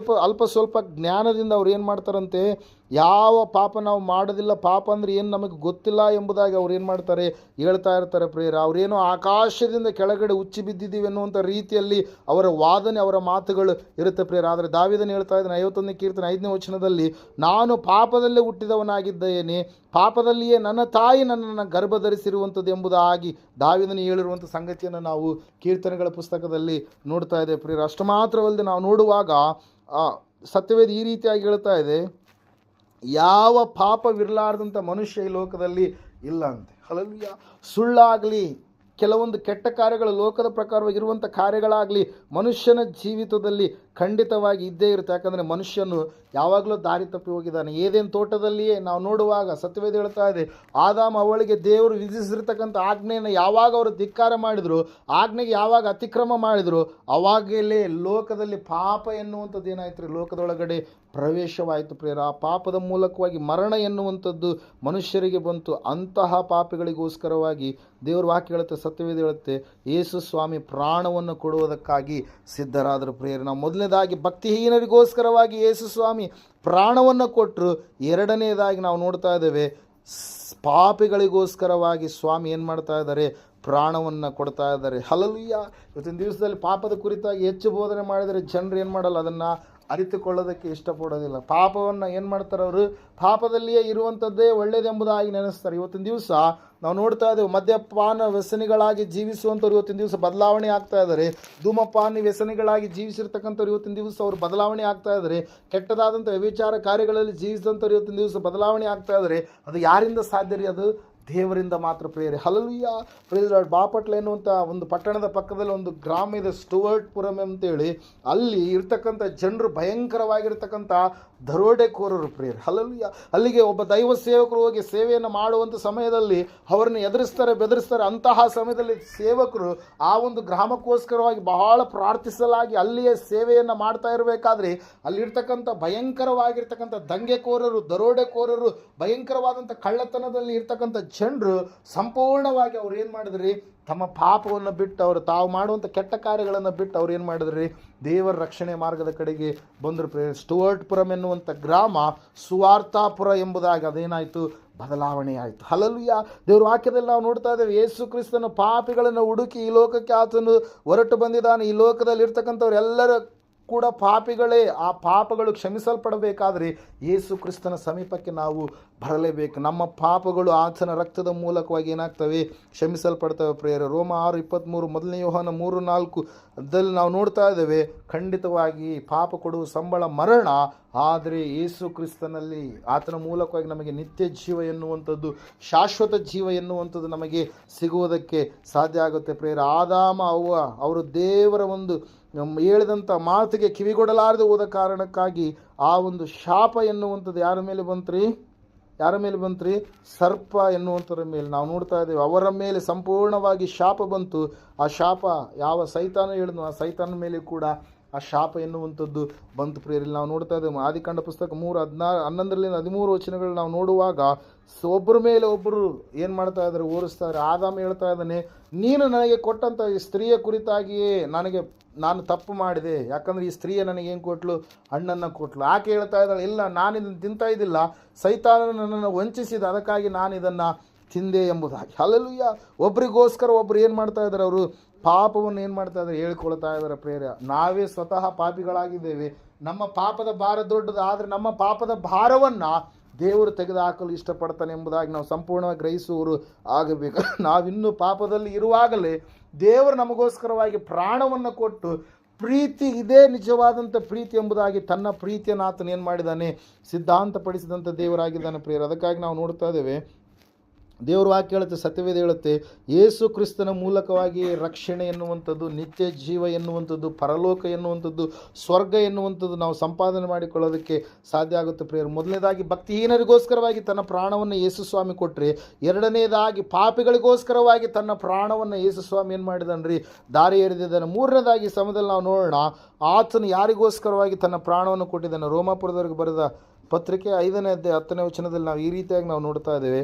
ಅಲ್ಪ ಸ್ವಲ್ಪ ಜ್ಞಾನದಿಂದ ಅವ್ರು ಏನು ಮಾಡ್ತಾರಂತೆ, ಯಾವ ಪಾಪ ನಾವು ಮಾಡೋದಿಲ್ಲ, ಪಾಪ ಅಂದರೆ ಏನು ನಮಗೆ ಗೊತ್ತಿಲ್ಲ ಎಂಬುದಾಗಿ ಅವ್ರು ಏನು ಮಾಡ್ತಾರೆ, ಹೇಳ್ತಾ ಇರ್ತಾರೆ ಪ್ರಿಯರ. ಅವರೇನೋ ಆಕಾಶದಿಂದ ಕೆಳಗಡೆ ಉಚ್ಚಿ ಬಿದ್ದಿದ್ದೀವಿ ಅನ್ನುವಂಥ ರೀತಿಯಲ್ಲಿ ಅವರ ವಾದನೆ, ಅವರ ಮಾತುಗಳು ಇರುತ್ತೆ ಪ್ರಿಯರ. ಆದರೆ ದಾವೀದನು ಹೇಳ್ತಾ ಇದ್ದಾನೆ 51ನೇ ಕೀರ್ತನೆ 5ನೇ ವಚನದಲ್ಲಿ, ನಾನು ಪಾಪದಲ್ಲೇ ಹುಟ್ಟಿದವನಾಗಿದ್ದೇನೆ, ಪಾಪದಲ್ಲಿಯೇ ನನ್ನ ತಾಯಿ ನನ್ನನ್ನು ಗರ್ಭಧರಿಸಿರುವಂಥದ್ದು ಎಂಬುದಾಗಿ ದಾವೀದನು ಹೇಳಿರುವಂಥ ಸಂಗತಿಯನ್ನು ನಾವು ಕೀರ್ತನೆಗಳ ಪುಸ್ತಕದಲ್ಲಿ ನೋಡ್ತಾ ಇದ್ದೇವೆ ಪ್ರಿಯರ. ಅಷ್ಟು ಮಾತ್ರವಲ್ಲದೆ ನಾವು ನೋಡುವಾಗ ಸತ್ಯವೇದ ಈ ರೀತಿಯಾಗಿ ಹೇಳ್ತಾ ಇದೆ, ಯಾವ ಪಾಪವಿರಲಾರ್ದಂಥ ಮನುಷ್ಯ ಈ ಲೋಕದಲ್ಲಿ ಇಲ್ಲ ಅಂತೆ. ಹಲ್ಲೆಲೂಯಾ. ಸುಳ್ಳಾಗಲಿ, ಕೆಲವೊಂದು ಕೆಟ್ಟ ಕಾರ್ಯಗಳು, ಲೋಕದ ಪ್ರಕಾರವಾಗಿರುವಂಥ ಕಾರ್ಯಗಳಾಗಲಿ ಮನುಷ್ಯನ ಜೀವಿತದಲ್ಲಿ ಖಂಡಿತವಾಗಿ ಇದ್ದೇ ಇರುತ್ತೆ. ಯಾಕಂದರೆ ಮನುಷ್ಯನು ಯಾವಾಗಲೂ ದಾರಿ ತಪ್ಪಿ ಹೋಗಿದ್ದಾನೆ. ಏದೇನು ತೋಟದಲ್ಲಿಯೇ ನಾವು ನೋಡುವಾಗ ಸತ್ಯವೇದ ಹೇಳ್ತಾ ಇದೆ, ಆದಾಮ ಅವಳಿಗೆ ದೇವರು ವಿಧಿಸಿರ್ತಕ್ಕಂಥ ಆಜ್ಞೆಯನ್ನು ಯಾವಾಗ ಅವರು ಧಿಕ್ಕಾರ ಮಾಡಿದ್ರು, ಆಜ್ಞೆಗೆ ಯಾವಾಗ ಅತಿಕ್ರಮ ಮಾಡಿದ್ರು, ಅವಾಗಲೇ ಲೋಕದಲ್ಲಿ ಪಾಪ ಎನ್ನುವಂಥದ್ದು ಏನಾಯ್ತು ರೀ, ಲೋಕದೊಳಗಡೆ ಪ್ರವೇಶವಾಯಿತು ಪ್ರಿಯರ. ಆ ಪಾಪದ ಮೂಲಕವಾಗಿ ಮರಣ ಎನ್ನುವಂಥದ್ದು ಮನುಷ್ಯರಿಗೆ ಬಂತು. ಅಂತಹ ಪಾಪಿಗಳಿಗೋಸ್ಕರವಾಗಿ ದೇವರ ವಾಕ್ಯ ಹೇಳುತ್ತೆ, ಸತ್ಯವೇದ ಹೇಳುತ್ತೆ, ಯೇಸು ಸ್ವಾಮಿ ಪ್ರಾಣವನ್ನು ಕೊಡುವುದಕ್ಕಾಗಿ ಸಿದ್ಧರಾದರು ಪ್ರಿಯರು. ನಾವು ಮೊದಲನೇದಾಗಿ ಭಕ್ತಿಹೀನರಿಗೋಸ್ಕರವಾಗಿ ಯೇಸು ಸ್ವಾಮಿ ಪ್ರಾಣವನ್ನು ಕೊಟ್ಟರು. ಎರಡನೇದಾಗಿ ನಾವು ನೋಡ್ತಾ ಇದ್ದೇವೆ, ಪಾಪಿಗಳಿಗೋಸ್ಕರವಾಗಿ ಸ್ವಾಮಿ ಏನು ಮಾಡ್ತಾ ಇದ್ದಾರೆ, ಪ್ರಾಣವನ್ನು ಕೊಡ್ತಾ ಇದ್ದಾರೆ. ಹಲ್ಲೆಲೂಯಾ. ಇವತ್ತಿನ ದಿವಸದಲ್ಲಿ ಪಾಪದ ಕುರಿತಾಗಿ ಹೆಚ್ಚು ಬೋಧನೆ ಮಾಡಿದರೆ ಜನರು ಏನು ಮಾಡಲ್ಲ, ಅದನ್ನು ಅರಿತುಕೊಳ್ಳೋದಕ್ಕೆ ಇಷ್ಟಪಡೋದಿಲ್ಲ. ಪಾಪವನ್ನು ಏನು ಮಾಡ್ತಾರೆ, ಅವರು ಪಾಪದಲ್ಲಿಯೇ ಇರುವಂಥದ್ದೇ ಒಳ್ಳೆಯದೆಂಬುದಾಗಿ ನೆನೆಸ್ತಾರೆ. ಇವತ್ತಿನ ದಿವಸ ನಾವು ನೋಡ್ತಾ ಇದ್ದೇವೆ, ಮದ್ಯಪಾನ ವ್ಯಸನಿಗಳಾಗಿ ಜೀವಿಸುವಂಥವ್ರು ಇವತ್ತಿನ ದಿವಸ ಬದಲಾವಣೆ ಆಗ್ತಾ ಇದ್ದಾರೆ. ಧೂಮಪಾನ ವ್ಯಸನಿಗಳಾಗಿ ಜೀವಿಸಿರ್ತಕ್ಕಂಥವ್ರು ಇವತ್ತಿನ ದಿವಸ ಅವರು ಬದಲಾವಣೆ ಆಗ್ತಾ ಇದ್ದಾರೆ. ಕೆಟ್ಟದಾದಂಥ ವ್ಯಭಿಚಾರ ಕಾರ್ಯಗಳಲ್ಲಿ ಜೀವಿಸಿದಂಥವ್ರು ಇವತ್ತಿನ ದಿವಸ ಬದಲಾವಣೆ ಆಗ್ತಾ ಇದ್ದಾರೆ. ಅದು ಯಾರಿಂದ ಸಾಧ್ಯ ರೀ? ಅದು ದೇವರಿಂದ ಮಾತ್ರ ಪ್ರೇರೆ. Hallelujah, praise lord. ಬಾಪಟ್ಲ ಎನ್ನುವಂಥ ಒಂದು ಪಟ್ಟಣದ ಪಕ್ಕದಲ್ಲಿ ಒಂದು ಗ್ರಾಮ ಇದೆ, ಸ್ಟುವರ್ಟ್ಪುರಂ ಅಂತೇಳಿ. ಅಲ್ಲಿ ಇರ್ತಕ್ಕಂಥ ಜನರು ಭಯಂಕರವಾಗಿರ್ತಕ್ಕಂಥ ದರೋಡೆಕೋರರು ಪ್ರೇರೆ. ಹಲ್ಲೆಲೂಯಾ. ಅಲ್ಲಿಗೆ ಒಬ್ಬ ದೈವ ಸೇವಕರು ಹೋಗಿ ಸೇವೆಯನ್ನು ಮಾಡುವಂಥ ಸಮಯದಲ್ಲಿ ಅವರನ್ನು ಎದುರಿಸ್ತಾರೆ, ಬೆದರಿಸ್ತಾರೆ. ಅಂತಹ ಸಮಯದಲ್ಲಿ ಸೇವಕರು ಆ ಒಂದು ಗ್ರಾಮಕ್ಕೋಸ್ಕರವಾಗಿ ಬಹಳ ಪ್ರಾರ್ಥಿಸಲಾಗಿ ಅಲ್ಲಿಯೇ ಸೇವೆಯನ್ನು ಮಾಡ್ತಾ ಇರಬೇಕಾದ್ರೆ ಅಲ್ಲಿರ್ತಕ್ಕಂಥ ಭಯಂಕರವಾಗಿರ್ತಕ್ಕಂಥ ದಂಗೆಕೋರರು, ದರೋಡೆಕೋರರು, ಭಯಂಕರವಾದಂಥ ಕಳ್ಳತನದಲ್ಲಿ ಇರ್ತಕ್ಕಂಥ ಜನರು ಸಂಪೂರ್ಣವಾಗಿ ಅವ್ರು ಏನು ಮಾಡಿದ್ರಿ, ತಮ್ಮ ಪಾಪವನ್ನು ಬಿಟ್ಟು ಅವರು ತಾವು ಮಾಡುವಂಥ ಕೆಟ್ಟ ಕಾರ್ಯಗಳನ್ನು ಬಿಟ್ಟು ಅವ್ರು ಏನು ಮಾಡಿದ್ರಿ, ದೇವರ ರಕ್ಷಣೆ ಮಾರ್ಗದ ಕಡೆಗೆ ಬಂದರು. ಸ್ಟುವರ್ಟ್ಪುರಂ ಎನ್ನುವಂಥ ಗ್ರಾಮ ಸುವಾರ್ತಾಪುರ ಎಂಬುದಾಗಿ ಅದೇನಾಯಿತು, ಬದಲಾವಣೆ ಆಯಿತು. ಹಲ್ಲೆಲೂಯಾ. ದೇವ್ರ ವಾಕ್ಯದಲ್ಲಿ ನಾವು ನೋಡ್ತಾ ಇದ್ದೇವೆ, ಯೇಸು ಕ್ರಿಸ್ತನ ಪಾಪಿಗಳನ್ನು ಹುಡುಕಿ ಈ ಲೋಕಕ್ಕೆ ಆತನು ಹೊರಟು ಬಂದಿದ್ದಾನೆ. ಈ ಲೋಕದಲ್ಲಿ ಇರ್ತಕ್ಕಂಥವ್ರೆಲ್ಲರ ಕೂಡ ಪಾಪಿಗಳೇ. ಆ ಪಾಪಗಳು ಕ್ಷಮಿಸಲ್ಪಡಬೇಕಾದ್ರೆ ಯೇಸು ಕ್ರಿಸ್ತನ ಸಮೀಪಕ್ಕೆ ನಾವು ಬರಲೇಬೇಕು. ನಮ್ಮ ಪಾಪಗಳು ಆತನ ರಕ್ತದ ಮೂಲಕವಾಗಿ ಏನಾಗ್ತವೆ, ಕ್ಷಮಿಸಲ್ಪಡ್ತವೆ ಪ್ರಿಯರೇ. ರೋಮ 6:23, 1 ಯೋಹಾನ 3:4 ಅದಲ್ಲಿ ನಾವು ನೋಡ್ತಾ ಇದ್ದೇವೆ, ಖಂಡಿತವಾಗಿ ಪಾಪ ಕೊಡುವ ಸಂಬಳ ಮರಣ, ಆದರೆ ಯೇಸು ಕ್ರಿಸ್ತನಲ್ಲಿ ಆತನ ಮೂಲಕವಾಗಿ ನಮಗೆ ನಿತ್ಯ ಜೀವ ಎನ್ನುವಂಥದ್ದು, ಶಾಶ್ವತ ಜೀವ ಎನ್ನುವಂಥದ್ದು ನಮಗೆ ಸಿಗುವುದಕ್ಕೆ ಸಾಧ್ಯ ಆಗುತ್ತೆ ಪ್ರಿಯರೇ. ಆದಾಮ ಅವ್ವ ಅವರು ದೇವರ ಒಂದು ಹೇಳಿದಂಥ ಮಾತಿಗೆ ಕಿವಿಗೊಡಲಾರದೆ ಹೋದ ಕಾರಣಕ್ಕಾಗಿ ಆ ಒಂದು ಶಾಪ ಎನ್ನುವಂಥದ್ದು ಯಾರ ಮೇಲೆ ಬಂತ್ರಿ, ಯಾರ ಮೇಲೆ ಬಂತ್ರಿ, ಸರ್ಪ ಎನ್ನುವಂಥರ ಮೇಲೆ ನಾವು ನೋಡ್ತಾ ಇದ್ದೇವೆ. ಅವರ ಮೇಲೆ ಸಂಪೂರ್ಣವಾಗಿ ಶಾಪ ಬಂತು. ಆ ಶಾಪ ಯಾವ ಸೈತಾನ ಹೇಳಿದ್ನು, ಆ ಸೈತಾನ ಮೇಲೆ ಕೂಡ ಆ ಶಾಪ ಎನ್ನುವಂಥದ್ದು ಬಂತು ಪ್ರಿಯರಲ್ಲಿ. ನಾವು ನೋಡ್ತಾ ಇದ್ದೇವೆ ಆದಿಕಾಂಡ ಪುಸ್ತಕ 3:11-13 ವಚನಗಳು ನಾವು ನೋಡುವಾಗ ಒಬ್ಬರ ಮೇಲೆ ಒಬ್ಬರು ಏನು ಮಾಡ್ತಾ ಇದ್ದಾರೆ, ಓರಿಸ್ತಾರೆ. ಆದಾಮ ಹೇಳ್ತಾ ಇದ್ದಾನೆ, ನೀನು ನನಗೆ ಕೊಟ್ಟಂಥ ಈ ಸ್ತ್ರೀಯ ಕುರಿತಾಗಿಯೇ ನಾನು ತಪ್ಪು ಮಾಡಿದೆ. ಯಾಕಂದರೆ ಈ ಸ್ತ್ರೀಯ ನನಗೆ ಏನು ಕೊಟ್ಟಳು, ಹಣ್ಣನ್ನು ಕೊಟ್ಟಳು. ಆಕೆ ಹೇಳ್ತಾ ಇದ್ದಾಳೆ, ಇಲ್ಲ ನಾನು ಇದನ್ನು ತಿಂತಾ ಇದ್ದಿಲ್ಲ, ಸೈತಾನ ನನ್ನನ್ನು ವಂಚಿಸಿದ, ಅದಕ್ಕಾಗಿ ನಾನು ಇದನ್ನು ತಿಂದೆ ಎಂಬುದಾಗಿ. ಹಲ್ಲೆಲೂಯಾ. ಒಬ್ರಿಗೋಸ್ಕರ ಒಬ್ರು ಏನು ಮಾಡ್ತಾ ಇದ್ದಾರೆ, ಅವರು ಪಾಪವನ್ನು ಏನು ಮಾಡ್ತಾ ಇದ್ದಾರೆ, ಹೇಳ್ಕೊಳ್ತಾ ಇದ್ದಾರೆ ಪ್ರೇರ. ನಾವೇ ಸ್ವತಃ ಪಾಪಿಗಳಾಗಿದ್ದೇವೆ. ನಮ್ಮ ಪಾಪದ ಭಾರ ದೊಡ್ಡದು, ಆದರೆ ನಮ್ಮ ಪಾಪದ ಭಾರವನ್ನು ದೇವರು ತೆಗೆದುಹಾಕಲು ಇಷ್ಟಪಡ್ತಾನೆ ಎಂಬುದಾಗಿ ನಾವು ಸಂಪೂರ್ಣವಾಗಿ ಗ್ರಹಿಸುವವರು ಆಗಬೇಕು. ನಾವಿನ್ನೂ ಪಾಪದಲ್ಲಿ ಇರುವಾಗಲೇ ದೇವರು ನಮಗೋಸ್ಕರವಾಗಿ ಪ್ರಾಣವನ್ನು ಕೊಟ್ಟು, ಪ್ರೀತಿ ಇದೇ ನಿಜವಾದಂಥ ಪ್ರೀತಿ ಎಂಬುದಾಗಿ ತನ್ನ ಪ್ರೀತಿಯನ್ನು ಆತನು ಏನು ಮಾಡಿದ್ದಾನೆ, ಸಿದ್ಧಾಂತಪಡಿಸಿದಂಥ ದೇವರಾಗಿದ್ದಾನೆ ಪ್ರಿಯರು. ಅದಕ್ಕಾಗಿ ನಾವು ನೋಡ್ತಾ ಇದ್ದೇವೆ, ದೇವ್ರ ವಾಕ್ಯ ಹೇಳುತ್ತೆ, ಸತ್ಯವೇದ ಹೇಳುತ್ತೆ, ಯೇಸು ಕ್ರಿಸ್ತನ ಮೂಲಕವಾಗಿ ರಕ್ಷಣೆ ಎನ್ನುವಂಥದ್ದು, ನಿತ್ಯ ಜೀವ ಎನ್ನುವಂಥದ್ದು, ಪರಲೋಕ ಎನ್ನುವಂಥದ್ದು, ಸ್ವರ್ಗ ಎನ್ನುವಂಥದ್ದು ನಾವು ಸಂಪಾದನೆ ಮಾಡಿಕೊಳ್ಳೋದಕ್ಕೆ ಸಾಧ್ಯ ಆಗುತ್ತೆ ಪ್ರಿಯರು. ಮೊದಲನೇದಾಗಿ ಭಕ್ತಿಹೀನರಿಗೋಸ್ಕರವಾಗಿ ತನ್ನ ಪ್ರಾಣವನ್ನು ಯೇಸು ಸ್ವಾಮಿ ಕೊಟ್ಟರೆ, ಎರಡನೇದಾಗಿ ಪಾಪಿಗಳಿಗೋಸ್ಕರವಾಗಿ ತನ್ನ ಪ್ರಾಣವನ್ನು ಯೇಸು ಸ್ವಾಮಿ ಏನು ಮಾಡಿದಾನ್ರಿ, ದಾರಿ ಎರೆದಿದ್ದಾನೆ. ಮೂರನೇದಾಗಿ ಸಮಯದಲ್ಲಿ ನಾವು ನೋಡೋಣ, ಆತನು ಯಾರಿಗೋಸ್ಕರವಾಗಿ ತನ್ನ ಪ್ರಾಣವನ್ನು ಕೊಟ್ಟಿದ್ದಾನೆ. ರೋಮಾಪುರದವರಿಗೆ ಬರೆದ ಪತ್ರಿಕೆ 5ನೇ ಅಧ್ಯಾಯ 10ನೇ ವಚನದಲ್ಲಿ ನಾವು ಈ ರೀತಿಯಾಗಿ ನಾವು ನೋಡ್ತಾ ಇದ್ದೇವೆ,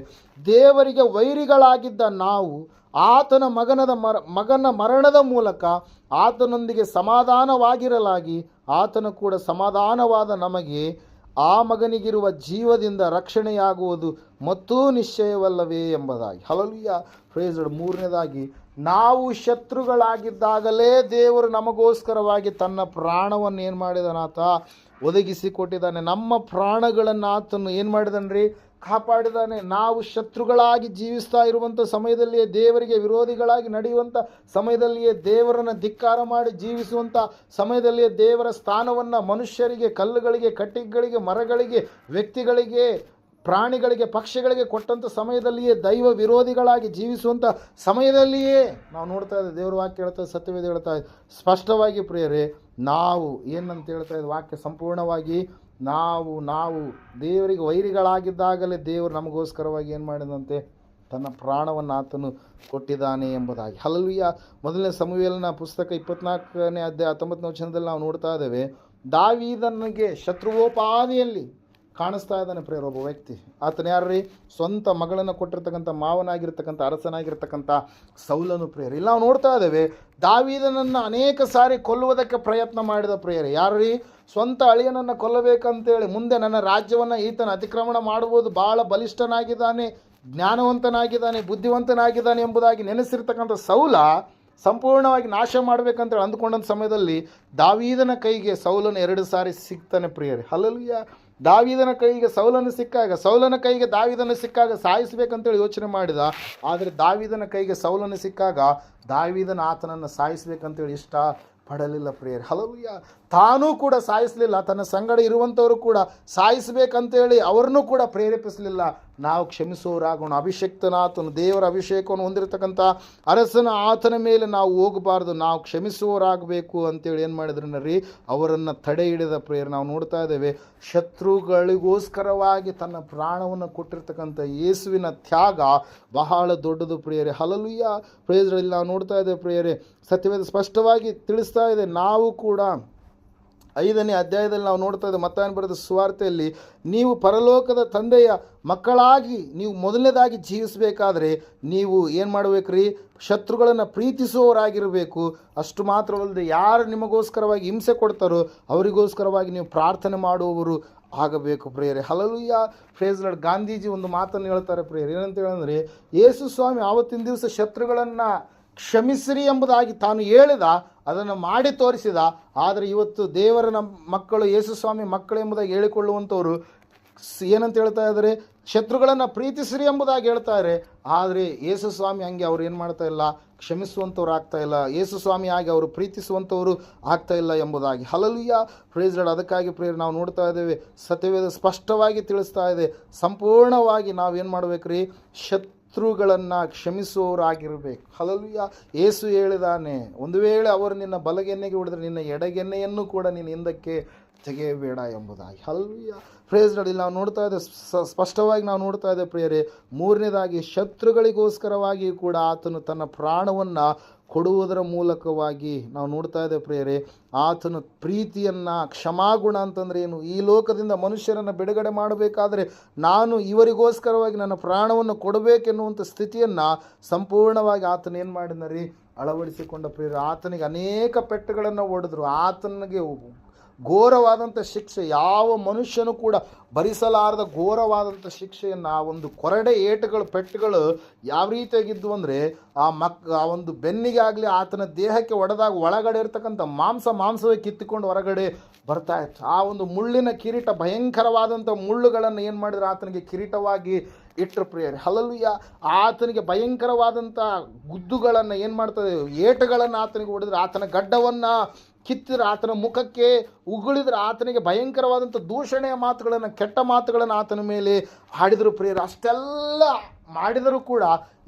ದೇವರಿಗೆ ವೈರಿಗಳಾಗಿದ್ದ ನಾವು ಆತನ ಮಗನ ಮರಣದ ಮೂಲಕ ಆತನೊಂದಿಗೆ ಸಮಾಧಾನವಾಗಿರಲಾಗಿ, ಆತನ ಕೂಡ ಸಮಾಧಾನವಾದ ನಮಗೆ ಆ ಮಗನಿಗಿರುವ ಜೀವದಿಂದ ರಕ್ಷಣೆಯಾಗುವುದು ಮತ್ತೂ ನಿಶ್ಚಯವಲ್ಲವೇ ಎಂಬುದಾಗಿ. Hallelujah, praise Lord. ಮೂರನೇದಾಗಿ, ನಾವು ಶತ್ರುಗಳಾಗಿದ್ದಾಗಲೇ ದೇವರು ನಮಗೋಸ್ಕರವಾಗಿ ತನ್ನ ಪ್ರಾಣವನ್ನು ಏನು ಮಾಡಿದನಾತ, ಒದಗಿಸಿಕೊಟ್ಟಿದ್ದಾನೆ. ನಮ್ಮ ಪ್ರಾಣಗಳನ್ನು ಆತನು ಏನು ಮಾಡಿದಾನ್ರಿ, ಕಾಪಾಡಿದ್ದಾನೆ. ನಾವು ಶತ್ರುಗಳಾಗಿ ಜೀವಿಸ್ತಾ ಇರುವಂಥ ಸಮಯದಲ್ಲಿಯೇ, ದೇವರಿಗೆ ವಿರೋಧಿಗಳಾಗಿ ನಡೆಯುವಂಥ ಸಮಯದಲ್ಲಿಯೇ, ದೇವರನ್ನು ಧಿಕ್ಕಾರ ಮಾಡಿ ಜೀವಿಸುವಂಥ ಸಮಯದಲ್ಲಿಯೇ, ದೇವರ ಸ್ಥಾನವನ್ನು ಮನುಷ್ಯರಿಗೆ, ಕಲ್ಲುಗಳಿಗೆ, ಕಟ್ಟಿಗೆಗಳಿಗೆ, ಮರಗಳಿಗೆ, ವ್ಯಕ್ತಿಗಳಿಗೆ, ಪ್ರಾಣಿಗಳಿಗೆ, ಪಕ್ಷಿಗಳಿಗೆ ಕೊಟ್ಟಂಥ ಸಮಯದಲ್ಲಿಯೇ, ದೈವ ವಿರೋಧಿಗಳಾಗಿ ಜೀವಿಸುವಂಥ ಸಮಯದಲ್ಲಿಯೇ ನಾವು ನೋಡ್ತಾ ಇದ್ದೇವೆ. ದೇವರ ವಾಕ್ಯ ಹೇಳ್ತಾ ಇದೆ, ಸತ್ಯವೇದ ಹೇಳ್ತಾ ಇದೆ ಸ್ಪಷ್ಟವಾಗಿ ಪ್ರಿಯರೇ, ನಾವು ಏನಂತ ಹೇಳ್ತಾ ಇದ್ದ ವಾಕ್ಯ ಸಂಪೂರ್ಣವಾಗಿ, ನಾವು ದೇವರಿಗೆ ವೈರಿಗಳಾಗಿದ್ದಾಗಲೇ ದೇವರು ನಮಗೋಸ್ಕರವಾಗಿ ಏನು ಮಾಡಿದಂತೆ, ತನ್ನ ಪ್ರಾಣವನ್ನು ಆತನು ಕೊಟ್ಟಿದ್ದಾನೆ ಎಂಬುದಾಗಿ. ಹಲ್ಲೆಲೂಯಾ. ಮೊದಲನೇ ಸಮುವೇಲನ ಪುಸ್ತಕ 24ನೇ ಅಧ್ಯಾಯ 19ನೇ ವಚನದಲ್ಲಿ ನಾವು ನೋಡ್ತಾ ಇದ್ದೇವೆ, ದಾವೀದನಿಗೆ ಶತ್ರುವೋಪಾದಿಯಲ್ಲಿ ಕಾಣಿಸ್ತಾ ಇದ್ದಾನೆ ಪ್ರಿಯರ ಒಬ್ಬ ವ್ಯಕ್ತಿ. ಆತನ ಯಾರ್ರೀ, ಸ್ವಂತ ಮಗಳನ್ನು ಕೊಟ್ಟಿರ್ತಕ್ಕಂಥ ಮಾವನಾಗಿರ್ತಕ್ಕಂಥ ಅರಸನಾಗಿರ್ತಕ್ಕಂಥ ಸೌಲನು ಪ್ರಿಯರು. ಇಲ್ಲಿ ನಾವು ನೋಡ್ತಾ ಇದ್ದೇವೆ, ದಾವೀದನನ್ನು ಅನೇಕ ಸಾರಿ ಕೊಲ್ಲುವುದಕ್ಕೆ ಪ್ರಯತ್ನ ಮಾಡಿದ ಪ್ರಿಯರೇ. ಯಾರ್ರೀ, ಸ್ವಂತ ಅಳಿಯನನ್ನು ಕೊಲ್ಲಬೇಕಂತೇಳಿ, ಮುಂದೆ ನನ್ನ ರಾಜ್ಯವನ್ನು ಈತನ ಅತಿಕ್ರಮಣ ಮಾಡುವುದು, ಭಾಳ ಬಲಿಷ್ಠನಾಗಿದ್ದಾನೆ, ಜ್ಞಾನವಂತನಾಗಿದ್ದಾನೆ, ಬುದ್ಧಿವಂತನಾಗಿದ್ದಾನೆ ಎಂಬುದಾಗಿ ನೆನೆಸಿರ್ತಕ್ಕಂಥ ಸೌಲ ಸಂಪೂರ್ಣವಾಗಿ ನಾಶ ಮಾಡಬೇಕಂತೇಳಿ ಅಂದುಕೊಂಡಂಥ ಸಮಯದಲ್ಲಿ ದಾವೀದನ ಕೈಗೆ ಸೌಲನು 2 ಸಾರಿ ಸಿಗ್ತಾನೆ ಪ್ರಿಯರೇ. ಹಲ್ಲೆಲೂಯಾ. ದಾವೀದನ ಕೈಗೆ ಸೌಲನು ಸಿಕ್ಕಾಗ, ಸೌಲನ ಕೈಗೆ ದಾವೀದನ ಸಿಕ್ಕಾಗ ಸಾಯಿಸಬೇಕಂತೇಳಿ ಯೋಚನೆ ಮಾಡಿದ. ಆದರೆ ದಾವೀದನ ಕೈಗೆ ಸೌಲನು ಸಿಕ್ಕಾಗ ದಾವೀದನ ಆತನನ್ನು ಸಾಯಿಸಬೇಕಂತೇಳಿ ಇಷ್ಟ ಪಡಲಿಲ್ಲ ಪ್ರಿಯರೇ. ಹಲ್ಲೆಲೂಯಾ. ತಾನೂ ಕೂಡ ಸಾಯಿಸಲಿಲ್ಲ, ತನ್ನ ಸಂಗಡ ಇರುವಂಥವರು ಕೂಡ ಸಾಯಿಸಬೇಕಂತೇಳಿ ಅವ್ರನ್ನೂ ಕೂಡ ಪ್ರೇರೇಪಿಸಲಿಲ್ಲ. ನಾವು ಕ್ಷಮಿಸುವವರಾಗೋಣ. ಅಭಿಷಕ್ತನಾತನು, ದೇವರ ಅಭಿಷೇಕವನ್ನು ಹೊಂದಿರತಕ್ಕಂಥ ಅರಸನ ಆತನ ಮೇಲೆ ನಾವು ಹೋಗಬಾರ್ದು, ನಾವು ಕ್ಷಮಿಸುವವರಾಗಬೇಕು ಅಂತೇಳಿ ಏನು ಮಾಡಿದ್ರು ರೀ, ಅವರನ್ನು ತಡೆ ಹಿಡಿದ ಪ್ರೇಯರ್ ನಾವು ನೋಡ್ತಾ ಇದ್ದೇವೆ. ಶತ್ರುಗಳಿಗೋಸ್ಕರವಾಗಿ ತನ್ನ ಪ್ರಾಣವನ್ನು ಕೊಟ್ಟಿರ್ತಕ್ಕಂಥ ಯೇಸುವಿನ ತ್ಯಾಗ ಬಹಳ ದೊಡ್ಡದು ಪ್ರಿಯರೇ. ಹಲ್ಲೆಲೂಯಾ. ಪ್ರೇಯರ್ಗಳಲ್ಲಿ ನಾವು ನೋಡ್ತಾ ಇದ್ದೇವೆ ಪ್ರಿಯರೇ, ಸತ್ಯವೇದ ಸ್ಪಷ್ಟವಾಗಿ ತಿಳಿಸ್ತಾ ಇದೆ. ನಾವು ಕೂಡ 5ನೇ ಅಧ್ಯಾಯದಲ್ಲಿ ನಾವು ನೋಡ್ತಾ ಇದ್ದೇವೆ, ಮತ್ತಾಯನ ಬರೆದ ಸುವಾರ್ತೆಯಲ್ಲಿ, ನೀವು ಪರಲೋಕದ ತಂದೆಯ ಮಕ್ಕಳಾಗಿ ನೀವು ಮೊದಲನೇದಾಗಿ ಜೀವಿಸಬೇಕಾದ್ರೆ ನೀವು ಏನು ಮಾಡಬೇಕ್ರಿ, ಶತ್ರುಗಳನ್ನು ಪ್ರೀತಿಸುವವರಾಗಿರಬೇಕು. ಅಷ್ಟು ಮಾತ್ರವಲ್ಲದೆ ಯಾರು ನಿಮಗೋಸ್ಕರವಾಗಿ ಹಿಂಸೆ ಕೊಡ್ತಾರೋ ಅವರಿಗೋಸ್ಕರವಾಗಿ ನೀವು ಪ್ರಾರ್ಥನೆ ಮಾಡುವವರು ಆಗಬೇಕು ಪ್ರೇಯರೇ. ಹಲ್ಲೆಲೂಯಾ. Praise Lord. ಗಾಂಧೀಜಿ ಒಂದು ಮಾತನ್ನು ಹೇಳ್ತಾರೆ ಪ್ರೇಯರ್, ಏನಂತ ಹೇಳಿದ್ರೆ, ಯೇಸು ಸ್ವಾಮಿ ಆವತ್ತಿನ ದಿವಸ ಶತ್ರುಗಳನ್ನು ಕ್ಷಮಿಸಿರಿ ಎಂಬುದಾಗಿ ತಾನು ಹೇಳಿದ, ಅದನ್ನು ಮಾಡಿ ತೋರಿಸಿದ. ಆದರೆ ಇವತ್ತು ದೇವರ ಮಕ್ಕಳು, ಯೇಸು ಸ್ವಾಮಿ ಮಕ್ಕಳು ಎಂಬುದಾಗಿ ಹೇಳಿಕೊಳ್ಳುವಂಥವ್ರು ಏನಂತ ಹೇಳ್ತಾ ಇದ್ದಾರೆ, ಶತ್ರುಗಳನ್ನು ಪ್ರೀತಿಸಿರಿ ಎಂಬುದಾಗಿ ಹೇಳ್ತಾರೆ. ಆದರೆ ಯೇಸು ಸ್ವಾಮಿ ಹಂಗೆ ಅವ್ರು ಏನು ಮಾಡ್ತಾ ಇಲ್ಲ, ಕ್ಷಮಿಸುವಂಥವ್ರು ಆಗ್ತಾ ಇಲ್ಲ. ಯೇಸು ಸ್ವಾಮಿ ಆಗಿ ಅವರು ಪ್ರೀತಿಸುವಂಥವ್ರು ಆಗ್ತಾ ಇಲ್ಲ ಎಂಬುದಾಗಿ. ಹಲ್ಲೆಲೂಯಾ. Praise Lord. ಅದಕ್ಕಾಗಿ ಪ್ರೇಯರ್ ನಾವು ನೋಡ್ತಾ ಇದ್ದೇವೆ, ಸತ್ಯವೇದ ಸ್ಪಷ್ಟವಾಗಿ ತಿಳಿಸ್ತಾ ಇದೆ, ಸಂಪೂರ್ಣವಾಗಿ ನಾವೇನು ಮಾಡಬೇಕ್ರಿ, ಶತ್ರುಗಳನ್ನು ಕ್ಷಮಿಸುವವರಾಗಿರಬೇಕು. ಹಲ್ಲೆಲೂಯಾ. ಯೇಸು ಹೇಳಿದಾನೆ, ಒಂದು ವೇಳೆ ಅವರು ನಿನ್ನ ಬಲಗೆನ್ನೆಗೆ ಹೊಡೆದ್ರೆ ನಿನ್ನ ಎಡಗೆನ್ನೆಯನ್ನು ಕೂಡ ನೀನು ಹಿಂದಕ್ಕೆ ತೆಗೆಯಬೇಡ ಎಂಬುದಾಗಿ. ಹಲ್ಲೆಲೂಯಾ. Praise Lord. ಇಲ್ಲಿ ನಾವು ನೋಡ್ತಾ ಇದ್ದೇವೆ, ಸ್ಪಷ್ಟವಾಗಿ ನಾವು ನೋಡ್ತಾ ಇದ್ದೇವೆ ಪ್ರಿಯರೇ, 3ನೇದಾಗಿ ಶತ್ರುಗಳಿಗೋಸ್ಕರವಾಗಿ ಕೂಡ ಆತನು ತನ್ನ ಪ್ರಾಣವನ್ನು ಕೊಡುವುದರ ಮೂಲಕವಾಗಿ ನಾವು ನೋಡ್ತಾ ಇದ್ದೇವೆ ಪ್ರಿಯರೇ, ಆತನು ಪ್ರೀತಿಯನ್ನು, ಕ್ಷಮಾಗುಣ ಅಂತಂದರೆ ಏನು, ಈ ಲೋಕದಿಂದ ಮನುಷ್ಯರನ್ನು ಬಿಡುಗಡೆ ಮಾಡಬೇಕಾದರೆ ನಾನು ಇವರಿಗೋಸ್ಕರವಾಗಿ ನನ್ನ ಪ್ರಾಣವನ್ನು ಕೊಡಬೇಕೆನ್ನುವಂಥ ಸ್ಥಿತಿಯನ್ನು ಸಂಪೂರ್ಣವಾಗಿ ಆತನ ಏನು ಮಾಡಿದ ಅಳವಡಿಸಿಕೊಂಡ ಪ್ರಿಯರೇ. ಆತನಿಗೆ ಅನೇಕ ಪೆಟ್ಟುಗಳನ್ನು ಹೊಡೆದ್ರು, ಆತನಿಗೆ ಘೋರವಾದಂಥ ಶಿಕ್ಷೆ, ಯಾವ ಮನುಷ್ಯನೂ ಕೂಡ ಭರಿಸಲಾರದ ಘೋರವಾದಂಥ ಶಿಕ್ಷೆಯನ್ನು, ಆ ಒಂದು ಕೊರಡೆ ಏಟುಗಳು, ಪೆಟ್ಟುಗಳು ಯಾವ ರೀತಿಯಾಗಿದ್ದು ಅಂದರೆ, ಆ ಒಂದು ಬೆನ್ನಿಗೆ ಆಗಲಿ ಆತನ ದೇಹಕ್ಕೆ ಹೊಡೆದಾಗ ಒಳಗಡೆ ಇರ್ತಕ್ಕಂಥ ಮಾಂಸವೇ ಕಿತ್ತುಕೊಂಡು ಹೊರಗಡೆ ಬರ್ತಾ ಇತ್ತು. ಆ ಒಂದು ಮುಳ್ಳಿನ ಕಿರೀಟ, ಭಯಂಕರವಾದಂಥ ಮುಳ್ಳುಗಳನ್ನು ಏನು ಮಾಡಿದ್ರು, ಆತನಿಗೆ ಕಿರೀಟವಾಗಿ ಇಟ್ಟರು ಪ್ರಿಯರೇ. ಹಲ್ಲೆಲೂಯಾ. ಆತನಿಗೆ ಭಯಂಕರವಾದಂಥ ಗುದ್ದುಗಳನ್ನು ಏನು ಮಾಡ್ತದೆ, ಏಟುಗಳನ್ನು ಆತನಿಗೆ ಹೊಡೆದ್ರೆ, ಆತನ ಗಡ್ಡವನ್ನು ಕಿತ್ತಿದ್ರೆ, ಆತನ ಮುಖಕ್ಕೆ ಉಗುಳಿದ್ರೆ, ಆತನಿಗೆ ಭಯಂಕರವಾದಂಥ ದೂಷಣೆಯ ಮಾತುಗಳನ್ನು, ಕೆಟ್ಟ ಮಾತುಗಳನ್ನು ಆತನ ಮೇಲೆ ಆಡಿದರು ಪ್ರಿಯರು. ಅಷ್ಟೆಲ್ಲ ಮಾಡಿದರೂ ಕೂಡ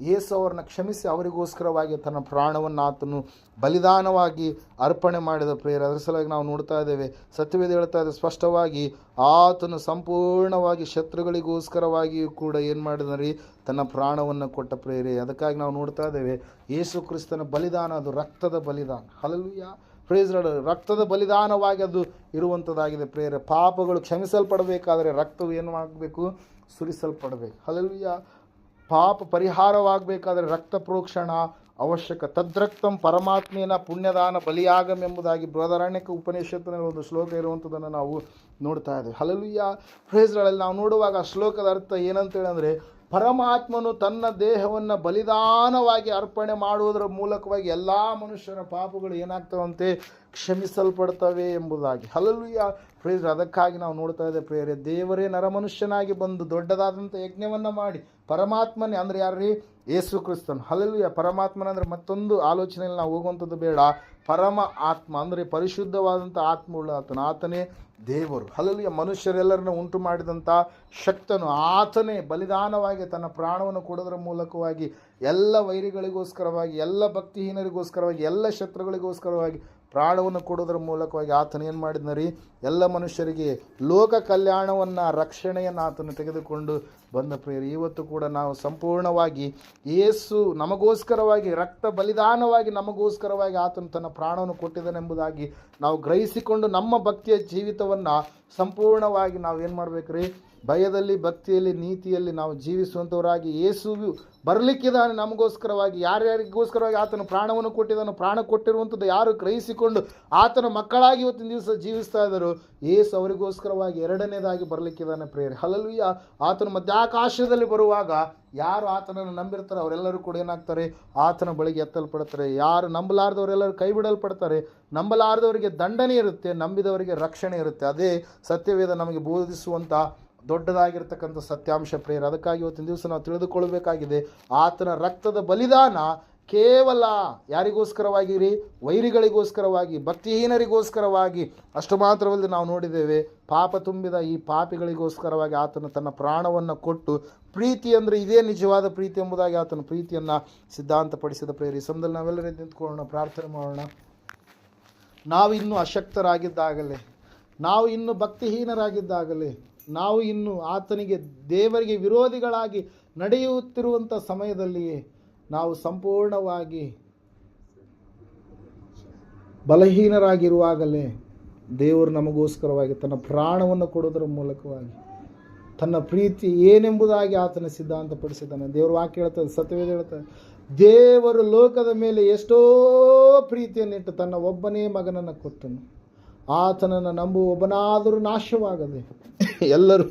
ಯೇಸು ಅವರನ್ನು ಕ್ಷಮಿಸಿ ಅವರಿಗೋಸ್ಕರವಾಗಿ ತನ್ನ ಪ್ರಾಣವನ್ನು ಆತನು ಬಲಿದಾನವಾಗಿ ಅರ್ಪಣೆ ಮಾಡಿದ ಪ್ರಿಯರು. ಅದರ ಸಲುವಾಗಿ ನಾವು ನೋಡ್ತಾ ಇದ್ದೇವೆ, ಸತ್ಯವೇದ ಹೇಳ್ತಾ ಇದೆ ಸ್ಪಷ್ಟವಾಗಿ, ಆತನು ಸಂಪೂರ್ಣವಾಗಿ ಶತ್ರುಗಳಿಗೋಸ್ಕರವಾಗಿಯೂ ಕೂಡ ಏನು ಮಾಡಿದರಿ, ತನ್ನ ಪ್ರಾಣವನ್ನು ಕೊಟ್ಟ ಪ್ರಿಯರೇ. ಅದಕ್ಕಾಗಿ ನಾವು ನೋಡ್ತಾ ಇದ್ದೇವೆ, ಯೇಸು ಕ್ರಿಸ್ತನ ಬಲಿದಾನ ಅದು ರಕ್ತದ ಬಲಿದಾನ. ಹಲ್ಲೆಲೂಯಾ. Praise Lord. ರಕ್ತದ ಬಲಿದಾನವಾಗಿ ಅದು ಇರುವಂಥದ್ದಾಗಿದೆ ಪ್ರೇಯರ್. ಪಾಪಗಳು ಕ್ಷಮಿಸಲ್ಪಡಬೇಕಾದರೆ ರಕ್ತವು ಏನು ಆಗಬೇಕು, ಸುರಿಸಲ್ಪಡಬೇಕು. ಹಲ್ಲೆಲೂಯಾ. ಪಾಪ ಪರಿಹಾರವಾಗಬೇಕಾದರೆ ರಕ್ತ ಪ್ರೋಕ್ಷಣ ಅವಶ್ಯಕ. ತದ್ರಕ್ತಂ ಪರಮಾತ್ಮೇನ ಪುಣ್ಯದಾನ ಬಲಿಯಾಗಂ ಎಂಬುದಾಗಿ ಬೃಹದಾರಣ್ಯಕ ಉಪನಿಷತ್ತಿನಲ್ಲಿ ಒಂದು ಶ್ಲೋಕ ಇರುವಂಥದ್ದನ್ನು ನಾವು ನೋಡ್ತಾ ಇದ್ದೇವೆ. ಹಲ್ಲೆಲೂಯಾ. Praise Lord. ನಾವು ನೋಡುವಾಗ ಆ ಶ್ಲೋಕದ ಅರ್ಥ ಏನಂತೇಳಿ ಅಂದರೆ, ಪರಮಾತ್ಮನು ತನ್ನ ದೇಹವನ್ನು ಬಲಿದಾನವಾಗಿ ಅರ್ಪಣೆ ಮಾಡುವುದರ ಮೂಲಕವಾಗಿ ಎಲ್ಲ ಮನುಷ್ಯರ ಪಾಪಗಳು ಏನಾಗ್ತವಂತೆ, ಕ್ಷಮಿಸಲ್ಪಡ್ತವೆ ಎಂಬುದಾಗಿ. ಹಲ್ಲೆಲೂಯಾ. ಪ್ರೇಯರ್. ಅದಕ್ಕಾಗಿ ನಾವು ನೋಡ್ತಾ ಇದ್ದೇವೆ ಪ್ರೇಯರೇ, ದೇವರೇ ನರಮನುಷ್ಯನಾಗಿ ಬಂದು ದೊಡ್ಡದಾದಂಥ ಯಜ್ಞವನ್ನು ಮಾಡಿ, ಪರಮಾತ್ಮನೇ ಅಂದರೆ ಯಾರ್ರೀ, ಯೇಸು ಕ್ರಿಸ್ತನು. ಹಲ್ಲೆಲೂಯಾ. ಪರಮಾತ್ಮನಂದರೆ ಮತ್ತೊಂದು ಆಲೋಚನೆಯಲ್ಲಿ ನಾವು ಹೋಗುವಂಥದ್ದು ಬೇಡ. ಪರಮ ಆತ್ಮ ಅಂದರೆ ಪರಿಶುದ್ಧವಾದಂಥ ಆತ್ಮವುಳ್ಳ ಆತನೇ ದೇವರು. ಹಲ್ಲೆಲೂಯಾ. ಮನುಷ್ಯರೆಲ್ಲರನ್ನು ಉಂಟು ಮಾಡಿದಂಥ ಶಕ್ತನು ಆತನೇ ಬಲಿದಾನವಾಗಿ ತನ್ನ ಪ್ರಾಣವನ್ನು ಕೊಡೋದರ ಮೂಲಕವಾಗಿ ಎಲ್ಲ ವೈರಿಗಳಿಗೋಸ್ಕರವಾಗಿ, ಎಲ್ಲ ಭಕ್ತಿಹೀನರಿಗೋಸ್ಕರವಾಗಿ, ಎಲ್ಲ ಶತ್ರುಗಳಿಗೋಸ್ಕರವಾಗಿ ಪ್ರಾಣವನ್ನು ಕೊಡೋದರ ಮೂಲಕವಾಗಿ ಆತನು ಏನು ಮಾಡಿದ್ನರಿ, ಎಲ್ಲ ಮನುಷ್ಯರಿಗೆ ಲೋಕ ಕಲ್ಯಾಣವನ್ನು, ರಕ್ಷಣೆಯನ್ನು ಆತನು ತೆಗೆದುಕೊಂಡು ಬಂದ ಪ್ರಿಯರೇ. ಇವತ್ತು ಕೂಡ ನಾವು ಸಂಪೂರ್ಣವಾಗಿ ಯೇಸು ನಮಗೋಸ್ಕರವಾಗಿ ರಕ್ತ ಬಲಿದಾನವಾಗಿ ನಮಗೋಸ್ಕರವಾಗಿ ಆತನು ತನ್ನ ಪ್ರಾಣವನ್ನು ಕೊಟ್ಟಿದ್ದಾನೆಂಬುದಾಗಿ ನಾವು ಗ್ರಹಿಸಿಕೊಂಡು ನಮ್ಮ ಭಕ್ತಿಯ ಜೀವಿತವನ್ನು ಸಂಪೂರ್ಣವಾಗಿ ನಾವು ಏನು ಮಾಡಬೇಕ್ರಿ, ಭಯದಲ್ಲಿ, ಭಕ್ತಿಯಲ್ಲಿ, ನೀತಿಯಲ್ಲಿ ನಾವು ಜೀವಿಸುವಂಥವರಾಗಿ, ಯೇಸು ಬರಲಿಕ್ಕಿದ್ದಾನೆ ನಮಗೋಸ್ಕರವಾಗಿ, ಯಾರ್ಯಾರಿಗೋಸ್ಕರವಾಗಿ ಆತನು ಪ್ರಾಣವನ್ನು ಕೊಟ್ಟಿದ್ದಾನೋ, ಪ್ರಾಣ ಕೊಟ್ಟಿರುವಂಥದ್ದು ಯಾರು ಗ್ರಹಿಸಿಕೊಂಡು ಆತನ ಮಕ್ಕಳಾಗಿ ಇವತ್ತಿನ ದಿವಸ ಜೀವಿಸ್ತಾ ಇದ್ದಾರೋ, ಯೇಸು ಅವರಿಗೋಸ್ಕರವಾಗಿ ಎರಡನೇದಾಗಿ ಬರಲಿಕ್ಕಿದ್ದಾನೆ ಪ್ರೇಯರ್. ಹಲ್ಲೆಲೂಯಾ. ಆತನು ಮಧ್ಯಾಕಾಶದಲ್ಲಿ ಬರುವಾಗ ಯಾರು ಆತನನ್ನು ನಂಬಿರ್ತಾರೆ ಅವರೆಲ್ಲರೂ ಕೂಡ ಏನಾಗ್ತಾರೆ, ಆತನ ಬಳಿಗೆ ಎತ್ತಲ್ಪಡ್ತಾರೆ. ಯಾರು ನಂಬಲಾರ್ದವರೆಲ್ಲರೂ ಕೈ ಬಿಡಲ್ಪಡ್ತಾರೆ. ನಂಬಲಾರ್ದವರಿಗೆ ದಂಡನೆ ಇರುತ್ತೆ, ನಂಬಿದವರಿಗೆ ರಕ್ಷಣೆ ಇರುತ್ತೆ. ಅದೇ ಸತ್ಯವೇದ ನಮಗೆ ಬೋಧಿಸುವಂಥ ದೊಡ್ಡದಾಗಿರ್ತಕ್ಕಂಥ ಸತ್ಯಾಂಶ ಪ್ರೇಯರ್. ಅದಕ್ಕಾಗಿ ಇವತ್ತಿನ ದಿವಸ ನಾವು ತಿಳಿದುಕೊಳ್ಳಬೇಕಾಗಿದೆ, ಆತನ ರಕ್ತದ ಬಲಿದಾನ ಕೇವಲ ಯಾರಿಗೋಸ್ಕರವಾಗಿರಿ? ವೈರಿಗಳಿಗೋಸ್ಕರವಾಗಿ, ಭಕ್ತಿಹೀನರಿಗೋಸ್ಕರವಾಗಿ. ಅಷ್ಟು ಮಾತ್ರವಲ್ಲದೆ ನಾವು ನೋಡಿದ್ದೇವೆ, ಪಾಪ ತುಂಬಿದ ಈ ಪಾಪಿಗಳಿಗೋಸ್ಕರವಾಗಿ ಆತನು ತನ್ನ ಪ್ರಾಣವನ್ನು ಕೊಟ್ಟು, ಪ್ರೀತಿ ಅಂದರೆ ಇದೇ ನಿಜವಾದ ಪ್ರೀತಿ ಎಂಬುದಾಗಿ ಆತನ ಪ್ರೀತಿಯನ್ನು ಸಿದ್ಧಾಂತಪಡಿಸಿದ ಪ್ರೇರಿ. ಸಮಯದಲ್ಲಿ ನಾವೆಲ್ಲರೂ ನಿಂತ್ಕೊಳ್ಳೋಣ, ಪ್ರಾರ್ಥನೆ ಮಾಡೋಣ. ನಾವು ಇನ್ನೂ ಅಶಕ್ತರಾಗಿದ್ದಾಗಲೇ, ನಾವು ಇನ್ನೂ ಭಕ್ತಿಹೀನರಾಗಿದ್ದಾಗಲೇ, ನಾವು ಇನ್ನೂ ಆತನಿಗೆ ದೇವರಿಗೆ ವಿರೋಧಿಗಳಾಗಿ ನಡೆಯುತ್ತಿರುವಂಥ ಸಮಯದಲ್ಲಿಯೇ ನಾವು ಸಂಪೂರ್ಣವಾಗಿ ಬಲಹೀನರಾಗಿರುವಾಗಲೇ ದೇವರು ನಮಗೋಸ್ಕರವಾಗಿ ತನ್ನ ಪ್ರಾಣವನ್ನು ಕೊಡೋದರ ಮೂಲಕವಾಗಿ ತನ್ನ ಪ್ರೀತಿ ಏನೆಂಬುದಾಗಿ ಆತನ ಸಿದ್ಧಾಂತಪಡಿಸಿದ್ದಾನೆ. ದೇವರು ವಾಕ್ಯ ಹೇಳ್ತದೆ, ಸತ್ಯವೇದ ಹೇಳ್ತದೆ, ದೇವರು ಲೋಕದ ಮೇಲೆ ಎಷ್ಟೋ ಪ್ರೀತಿಯನ್ನಿಟ್ಟು ತನ್ನ ಒಬ್ಬನೇ ಮಗನನ್ನು ಕೊಟ್ಟನು, ಆತನನ್ನು ನಂಬುವ ಒಬ್ಬನಾದರೂ ನಾಶವಾಗದೆ ಎಲ್ಲರೂ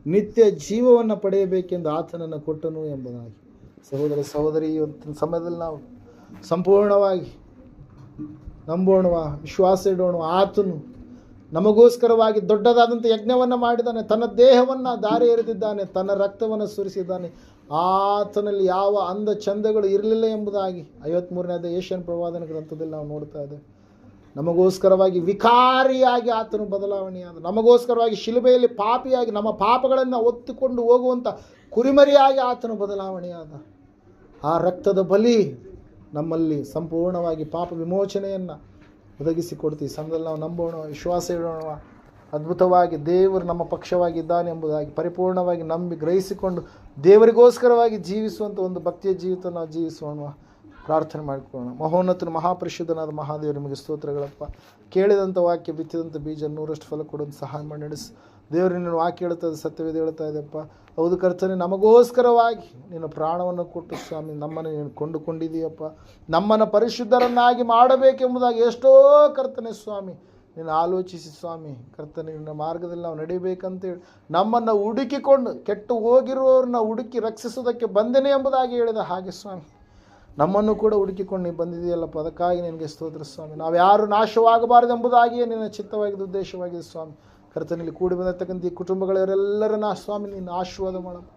ನಿತ್ಯ ಜೀವವನ್ನು ಪಡೆಯಬೇಕೆಂದು ಆತನನ್ನು ಕೊಟ್ಟನು ಎಂಬುದಾಗಿ. ಸಹೋದರ ಸಹೋದರಿ, ಇವತ್ತಿನ ಸಮಯದಲ್ಲಿ ನಾವು ಸಂಪೂರ್ಣವಾಗಿ ನಂಬೋಣ, ವಿಶ್ವಾಸ ಇಡೋಣ. ಆತನು ನಮಗೋಸ್ಕರವಾಗಿ ದೊಡ್ಡದಾದಂಥ ಯಜ್ಞವನ್ನು ಮಾಡಿದ್ದಾನೆ, ತನ್ನ ದೇಹವನ್ನು ದಾರಿ ಎರೆದಿದ್ದಾನೆ, ತನ್ನ ರಕ್ತವನ್ನು ಸುರಿಸಿದ್ದಾನೆ. ಆತನಲ್ಲಿ ಯಾವ ಅಂದ ಚಂದಗಳು ಇರಲಿಲ್ಲ ಎಂಬುದಾಗಿ 53ನೇ ಏಷ್ಯನ್ ಪ್ರವಾದನ ಗ್ರಂಥದಲ್ಲಿ ನಾವು ನೋಡ್ತಾ ಇದ್ದೇವೆ. ನಮಗೋಸ್ಕರವಾಗಿ ವಿಕಾರಿಯಾಗಿ ಆತನು ಬದಲಾವಣೆಯಾದ, ನಮಗೋಸ್ಕರವಾಗಿ ಶಿಲುಬೆಯಲ್ಲಿ ಪಾಪಿಯಾಗಿ ನಮ್ಮ ಪಾಪಗಳನ್ನು ಒತ್ತಿಕೊಂಡು ಹೋಗುವಂಥ ಕುರಿಮರಿಯಾಗಿ ಆತನು ಬದಲಾವಣೆಯಾದ. ಆ ರಕ್ತದ ಬಲಿ ನಮ್ಮಲ್ಲಿ ಸಂಪೂರ್ಣವಾಗಿ ಪಾಪ ವಿಮೋಚನೆಯನ್ನು ಒದಗಿಸಿಕೊಡ್ತೀವಿ. ಸಮಯದಲ್ಲಿ ನಾವು ನಂಬೋಣ, ವಿಶ್ವಾಸ ಇಡೋಣ. ಅದ್ಭುತವಾಗಿ ದೇವರು ನಮ್ಮ ಪಕ್ಷವಾಗಿದ್ದಾನೆ ಎಂಬುದಾಗಿ ಪರಿಪೂರ್ಣವಾಗಿ ನಂಬಿ ಗ್ರಹಿಸಿಕೊಂಡು ದೇವರಿಗೋಸ್ಕರವಾಗಿ ಜೀವಿಸುವಂಥ ಒಂದು ಭಕ್ತಿಯ ಜೀವಿತ ನಾವು ಜೀವಿಸೋಣ. ಪ್ರಾರ್ಥನೆ ಮಾಡಿಕೊಳ್ಳೋಣ. ಮಹೋನ್ನತನು ಮಹಾಪರಿಶುದ್ಧನಾದ ಮಹಾದೇವರು, ನಿಮಗೆ ಸ್ತೋತ್ರಗಳಪ್ಪ. ಕೇಳಿದಂಥ ವಾಕ್ಯ, ಬಿತ್ತಿದಂಥ ಬೀಜ 100ರಷ್ಟು ಫಲ ಕೊಡೋದು ಸಹಾಯ ಮಾಡಿ ನಡೆಸು. ದೇವರು ನಿನ್ನ ವಾಕ್ಯ ಹೇಳ್ತದೆ, ಸತ್ಯವೇದ ಹೇಳ್ತಾ ಇದೆಯಪ್ಪ. ಹೌದು ಕರ್ತನೆ, ನಮಗೋಸ್ಕರವಾಗಿ ನಿನ್ನ ಪ್ರಾಣವನ್ನು ಕೊಟ್ಟು ಸ್ವಾಮಿ ನಮ್ಮನ್ನು ನೀನು ಕೊಂಡುಕೊಂಡಿದೆಯಪ್ಪ. ನಮ್ಮನ್ನು ಪರಿಶುದ್ಧರನ್ನಾಗಿ ಮಾಡಬೇಕೆಂಬುದಾಗಿ ಎಷ್ಟೋ ಕರ್ತನೆ ಸ್ವಾಮಿ ನೀನು ಆಲೋಚಿಸಿ ಸ್ವಾಮಿ ಕರ್ತನೆ, ನಿನ್ನ ಮಾರ್ಗದಲ್ಲಿ ನಾವು ನಡೀಬೇಕಂತೇಳಿ ನಮ್ಮನ್ನು ಹುಡುಕಿಕೊಂಡು ಕೆಟ್ಟು ಹೋಗಿರುವವ್ರನ್ನ ಹುಡುಕಿ ರಕ್ಷಿಸೋದಕ್ಕೆ ಬಂದೇನೆ ಎಂಬುದಾಗಿ ಹೇಳಿದ ಹಾಗೆ ಸ್ವಾಮಿ ನಮ್ಮನ್ನು ಕೂಡ ಹುಡುಕಿಕೊಂಡು ನೀವು ಬಂದಿದೆಯಲ್ಲಪ್ಪ. ಅದಕ್ಕಾಗಿ ನಿನಗೆ ಸ್ತೋತ್ರ ಸ್ವಾಮಿ. ನಾವು ಯಾರು ನಾಶವಾಗಬಾರದು ಎಂಬುದಾಗಿಯೇ ನಿನ್ನ ಚಿತ್ತವಾಗಿದ್ದು ಉದ್ದೇಶವಾಗಿದೆ ಸ್ವಾಮಿ. ಕರ್ತನಲ್ಲಿ ಕೂಡಿ ಬಂದಿರ್ತಕ್ಕಂಥ ಈ ಕುಟುಂಬಗಳೆಲ್ಲರನ್ನ ಸ್ವಾಮಿ ನೀನು ಆಶೀರ್ವಾದ ಮಾಡಪ್ಪ.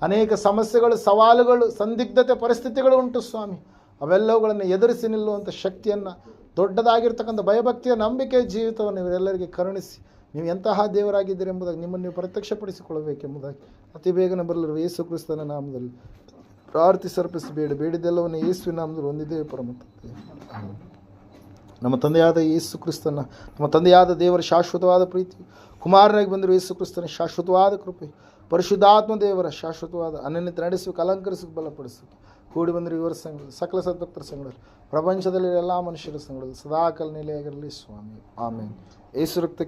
ಅನೇಕ ಸಮಸ್ಯೆಗಳು, ಸವಾಲುಗಳು, ಸಂದಿಗ್ಧತೆ ಪರಿಸ್ಥಿತಿಗಳು ಉಂಟು ಸ್ವಾಮಿ. ಅವೆಲ್ಲವುಗಳನ್ನು ಎದುರಿಸಿ ನಿಲ್ಲುವಂಥ ಶಕ್ತಿಯನ್ನು, ದೊಡ್ಡದಾಗಿರ್ತಕ್ಕಂಥ ಭಯಭಕ್ತಿಯ ನಂಬಿಕೆಯ ಜೀವಿತವನ್ನು ಇವರೆಲ್ಲರಿಗೆ ಕರುಣಿಸಿ ನೀವು ಎಂತಹ ದೇವರಾಗಿದ್ದೀರಿ ಎಂಬುದಾಗಿ ನಿಮ್ಮನ್ನು ನೀವು ಪ್ರತ್ಯಕ್ಷಪಡಿಸಿಕೊಳ್ಳಬೇಕೆಂಬುದಾಗಿ ಅತಿ ಬೇಗನೆ ಬರಲಿರುವ ಯೇಸು ಕ್ರಿಸ್ತನ ನಾಮದಲ್ಲಿ ಪ್ರಾರ್ಥಿಸರ್ಪಿಸಿ ಬೇಡಿದೆಲ್ಲವನ್ನು ಯೇಸುವಿನ ನಾಮದಲ್ಲಿ ಹೊಂದಿದೆ ಪರಮ ತಂದೆ. ನಮ್ಮ ತಂದೆಯಾದ ಯೇಸು ಕ್ರಿಸ್ತನ, ನಮ್ಮ ತಂದೆಯಾದ ದೇವರ ಶಾಶ್ವತವಾದ ಪ್ರೀತಿ, ಕುಮಾರನಾಗಿ ಬಂದಿರುವ ಯೇಸು ಕ್ರಿಸ್ತನ ಶಾಶ್ವತವಾದ ಕೃಪೆ, ಪರಿಶುದ್ಧಾತ್ಮ ದೇವರ ಶಾಶ್ವತವಾದ ಅನನ್ಯತೆ ನಡೆಸೋಕೆ, ಅಲಂಕರಿಸೋಕೆ, ಬಲಪಡಿಸೋಕೆ ಕೂಡಿ ಬಂದಿರುವ ಇವರ ಸಂಘದಲ್ಲಿ, ಸಕಲ ಸದ್ಭಕ್ತರ ಸಂಘದಲ್ಲಿ, ಪ್ರಪಂಚದಲ್ಲಿ ಎಲ್ಲ ಮನುಷ್ಯರ ಸಂಘದಲ್ಲಿ ಸದಾಕಾಲ ನೆಲೆಯಾಗಿರಲಿ ಸ್ವಾಮಿ. ಆಮೇಲೆ ಯೇಸು ರಕ್ತ